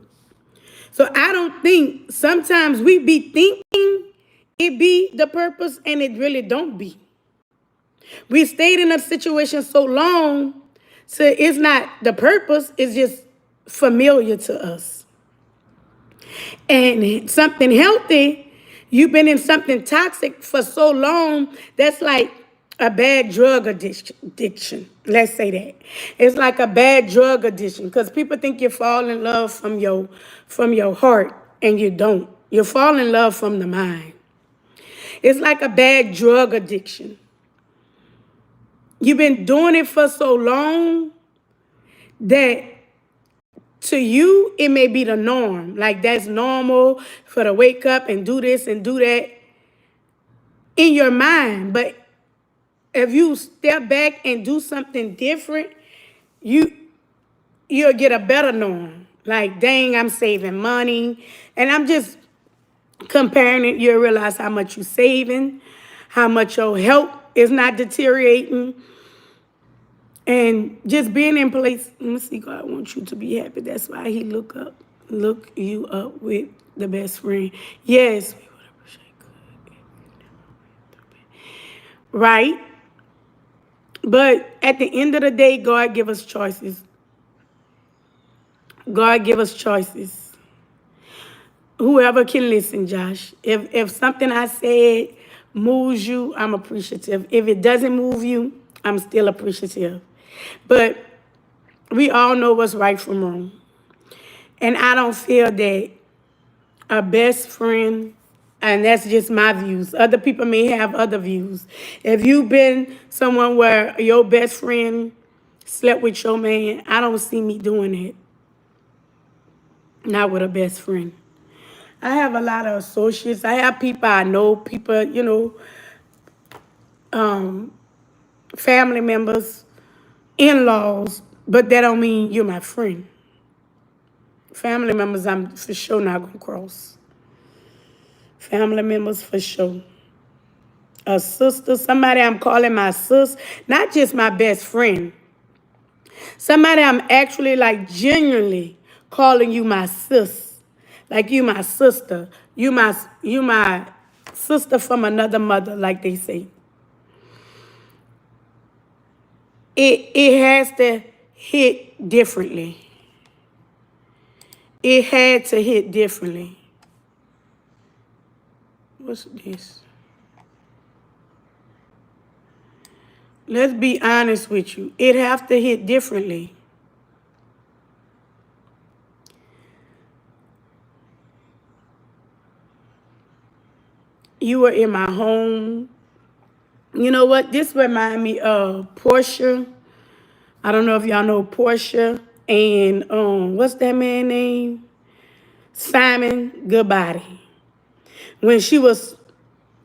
So I don't think, sometimes we be thinking it be the purpose and it really don't be. We stayed in a situation so long, so it's not the purpose, it's just familiar to us. And something healthy, you've been in something toxic for so long, that's like a bad drug addiction. Let's say that. It's like a bad drug addiction, because people think you fall in love from your heart, and you don't. You fall in love from the mind. It's like a bad drug addiction. You've been doing it for so long that to you, it may be the norm. Like, that's normal for to wake up and do this and do that in your mind. But if you step back and do something different, you'll get a better norm. Like, dang, I'm saving money. And I'm just comparing it. You'll realize how much you're saving, how much your health is not deteriorating. And just being in place. Let me see, God wants you to be happy. That's why he look you up with the best friend. Yes. Right? But at the end of the day, God give us choices. God give us choices. Whoever can listen, Josh. If something I said moves you, I'm appreciative. If it doesn't move you, I'm still appreciative. But we all know what's right from wrong. And I don't feel that a best friend, and that's just my views. Other people may have other views. If you've been someone where your best friend slept with your man, I don't see me doing it. Not with a best friend. I have a lot of associates. I have people I know, people, family members, in-laws, but that don't mean you're my friend. Family members, I'm for sure not gonna cross. Family members for sure. A sister, somebody I'm calling my sis, not just my best friend. Somebody I'm actually like genuinely calling you my sis. Like you my sister. You my sister from another mother, like they say. It has to hit differently. It had to hit differently. What's this? Let's be honest with you. It have to hit differently. You were in my home. You know what? This remind me of Portia. I don't know if y'all know Portia and what's that man name? Simon Goodbody. When she was,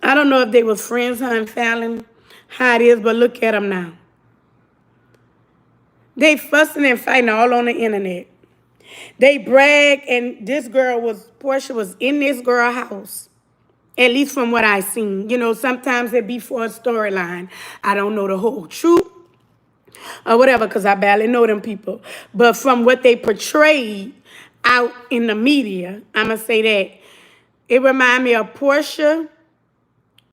I don't know if they were friends, her and Fallon, how it is, but look at them now. They fussing and fighting all on the internet. They brag, and Portia was in this girl house. At least from what I seen. Sometimes it be for a storyline. I don't know the whole truth or whatever, because I barely know them people. But from what they portrayed out in the media, I'ma say that it remind me of Portia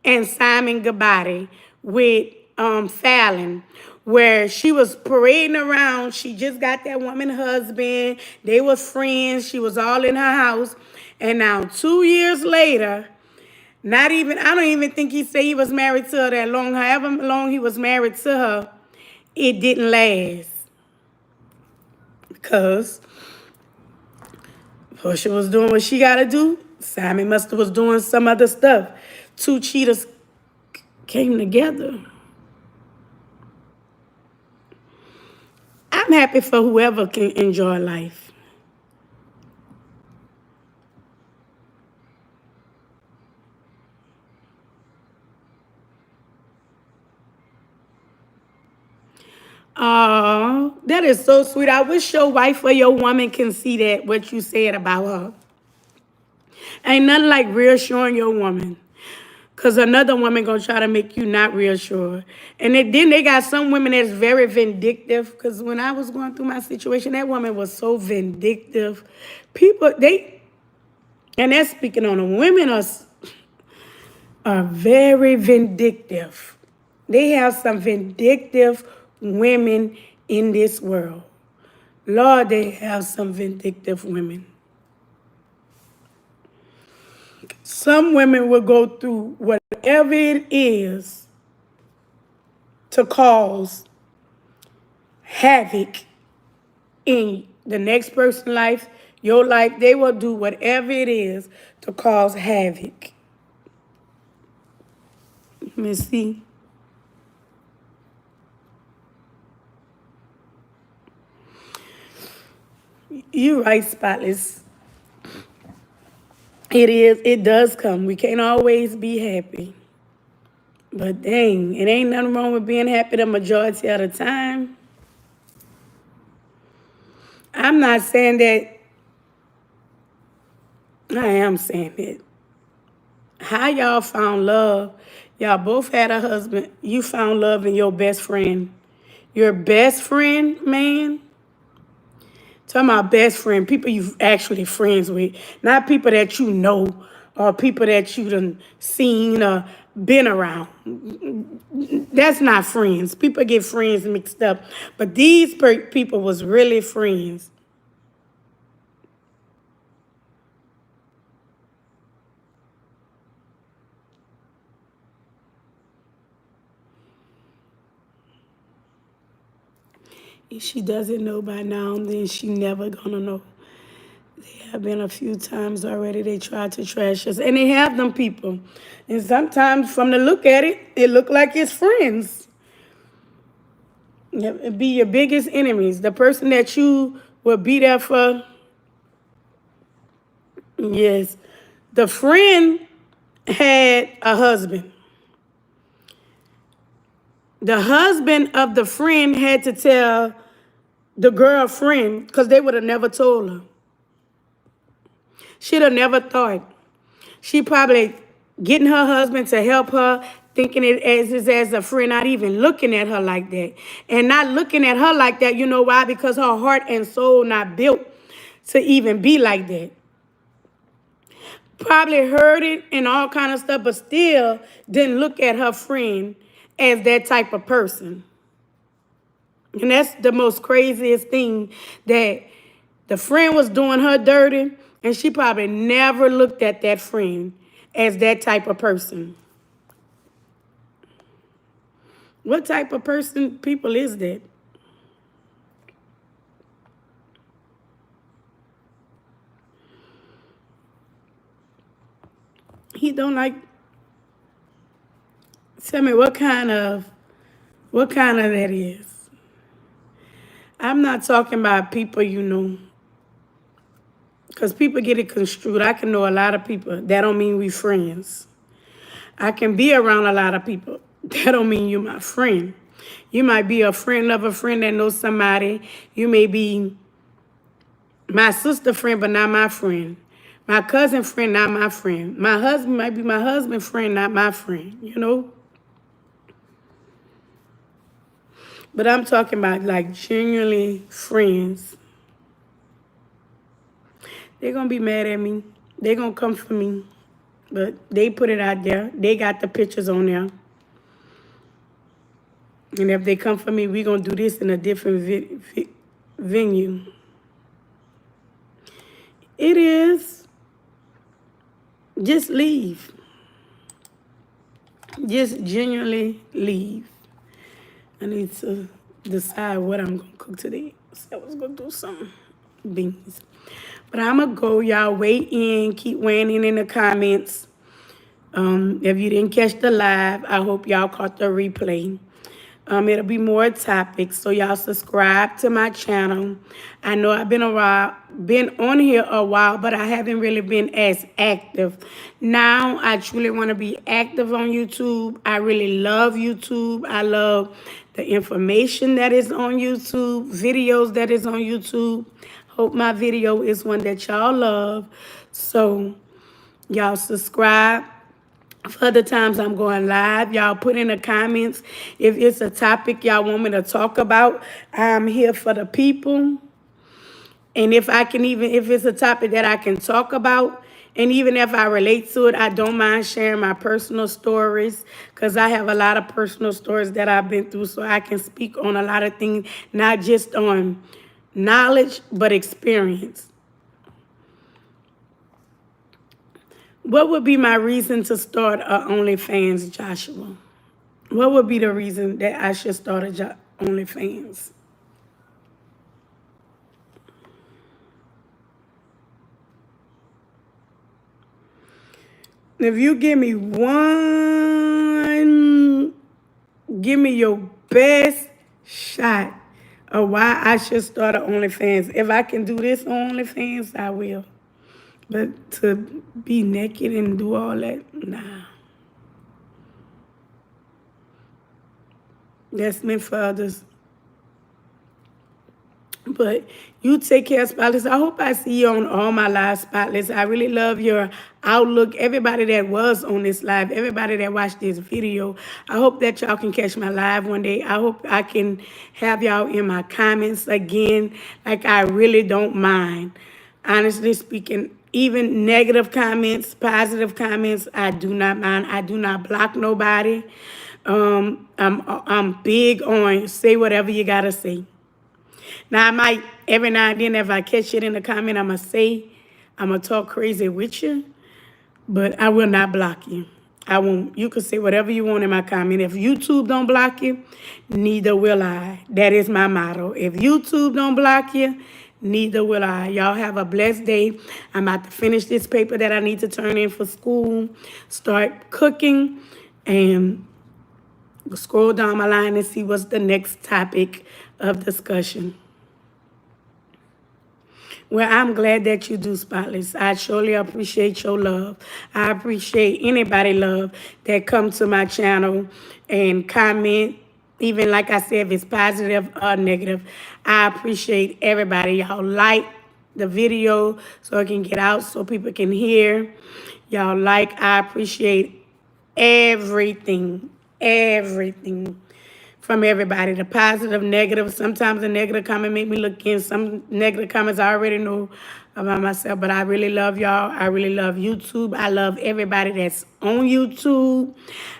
and Simon Goodbody with Fallon, where she was parading around. She just got that woman husband. They were friends. She was all in her house. And now 2 years later, I don't even think he said he was married to her that long. However long he was married to her, it didn't last. Because Portia was doing what she got to do. Simon must have was doing some other stuff. Two cheaters came together. I'm happy for whoever can enjoy life. Oh, that is so sweet. I wish your wife or your woman can see that, what you said about her. Ain't nothing like reassuring your woman. Because another woman going to try to make you not reassured. And then they got some women that's very vindictive. Because when I was going through my situation, that woman was so vindictive. And that's speaking on them. Women are very vindictive. They have some vindictive women in this world. Lord, they have some vindictive women. Some women will go through whatever it is to cause havoc in the next person's life, your life. They will do whatever it is to cause havoc. Let me see. You're right, Spotless. It does come. We can't always be happy. But dang, it ain't nothing wrong with being happy the majority of the time. I'm not saying that. I am saying that. How y'all found love? Y'all both had a husband. You found love in your best friend. Your best friend, man? Talking about best friend, people you actually friends with, not people that you know or people that you done seen or been around. That's not friends. People get friends mixed up. But these people was really friends. If she doesn't know by now, then she never gonna know. There have been a few times already they tried to trash us. And they have them people. And sometimes from the look at it, it look like it's friends. It be your biggest enemies. The person that you will be there for. Yes. The friend had a husband. The husband of the friend had to tell the girlfriend because they would have never told her. She'd have never thought. She probably getting her husband to help her, thinking it as a friend, not even looking at her like that. And not looking at her like that, you know why? Because her heart and soul not built to even be like that. Probably heard it and all kind of stuff, but still didn't look at her friend as that type of person. And that's the most craziest thing, that the friend was doing her dirty, and she probably never looked at that friend as that type of person. What type of people is that? He don't like. Tell me what kind of that is. I'm not talking about people you know. Because people get it construed. I can know a lot of people. That don't mean we friends. I can be around a lot of people. That don't mean you my friend. You might be a friend of a friend that knows somebody. You may be my sister friend, but not my friend. My cousin friend, not my friend. My husband might be my husband friend, not my friend, you know? But I'm talking about like genuinely friends. They're going to be mad at me. They're going to come for me. But they put it out there. They got the pictures on there. And if they come for me, we're going to do this in a different venue. It is. Just leave. Just genuinely leave. I need to decide what I'm going to cook today. So I was going to do some beans. But I'm going to go. Y'all weigh in. Keep weighing in the comments. If you didn't catch the live, I hope y'all caught the replay. It'll be more topics, so y'all subscribe to my channel. I know I've been on here a while, but I haven't really been as active. Now I truly want to be active on YouTube. I really love YouTube. I love the information that is on YouTube, videos that is on YouTube. Hope my video is one that y'all love. So y'all subscribe. For the times I'm going live, y'all put in the comments if it's a topic y'all want me to talk about. I'm here for the people. And if it's a topic that I can talk about, and even if I relate to it, I don't mind sharing my personal stories, because I have a lot of personal stories that I've been through, so I can speak on a lot of things, not just on knowledge, but experience. What would be my reason to start a OnlyFans, Joshua? What would be the reason that I should start a OnlyFans? If you give me your best shot of why I should start a OnlyFans. If I can do this on OnlyFans, I will. But to be naked and do all that, nah. That's meant for others. But you take care, Spotless. I hope I see you on all my live, Spotless. I really love your outlook. Everybody that was on this live, everybody that watched this video, I hope that y'all can catch my live one day. I hope I can have y'all in my comments again. Like, I really don't mind. Honestly speaking, even negative comments, positive comments, I do not mind. I do not block nobody. I'm big on say whatever you gotta say. Now I might every now and then if I catch it in the comment, I'm gonna talk crazy with you, but I will not block you. I won't. You can say whatever you want in my comment. If YouTube don't block you, neither will I. That is my motto. If YouTube don't block you, neither will I. Y'all have a blessed day. I'm about to finish this paper that I need to turn in for school, start cooking, and scroll down my line and see what's the next topic of discussion. Well, I'm glad that you do, Spotless. I surely appreciate your love. I appreciate anybody love that come to my channel and comment. Even like I said, if it's positive or negative, I appreciate everybody. Y'all like the video so it can get out so people can hear. Y'all like, I appreciate everything, everything from everybody. The positive, negative. Sometimes the negative comment make me look in. Some negative comments I already know about myself, but I really love y'all. I really love YouTube. I love everybody that's on YouTube.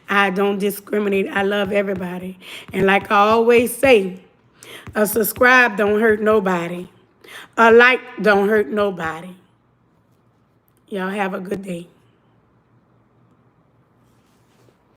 I don't discriminate. I love everybody. And like I always say, a subscribe don't hurt nobody. A like don't hurt nobody. Y'all have a good day.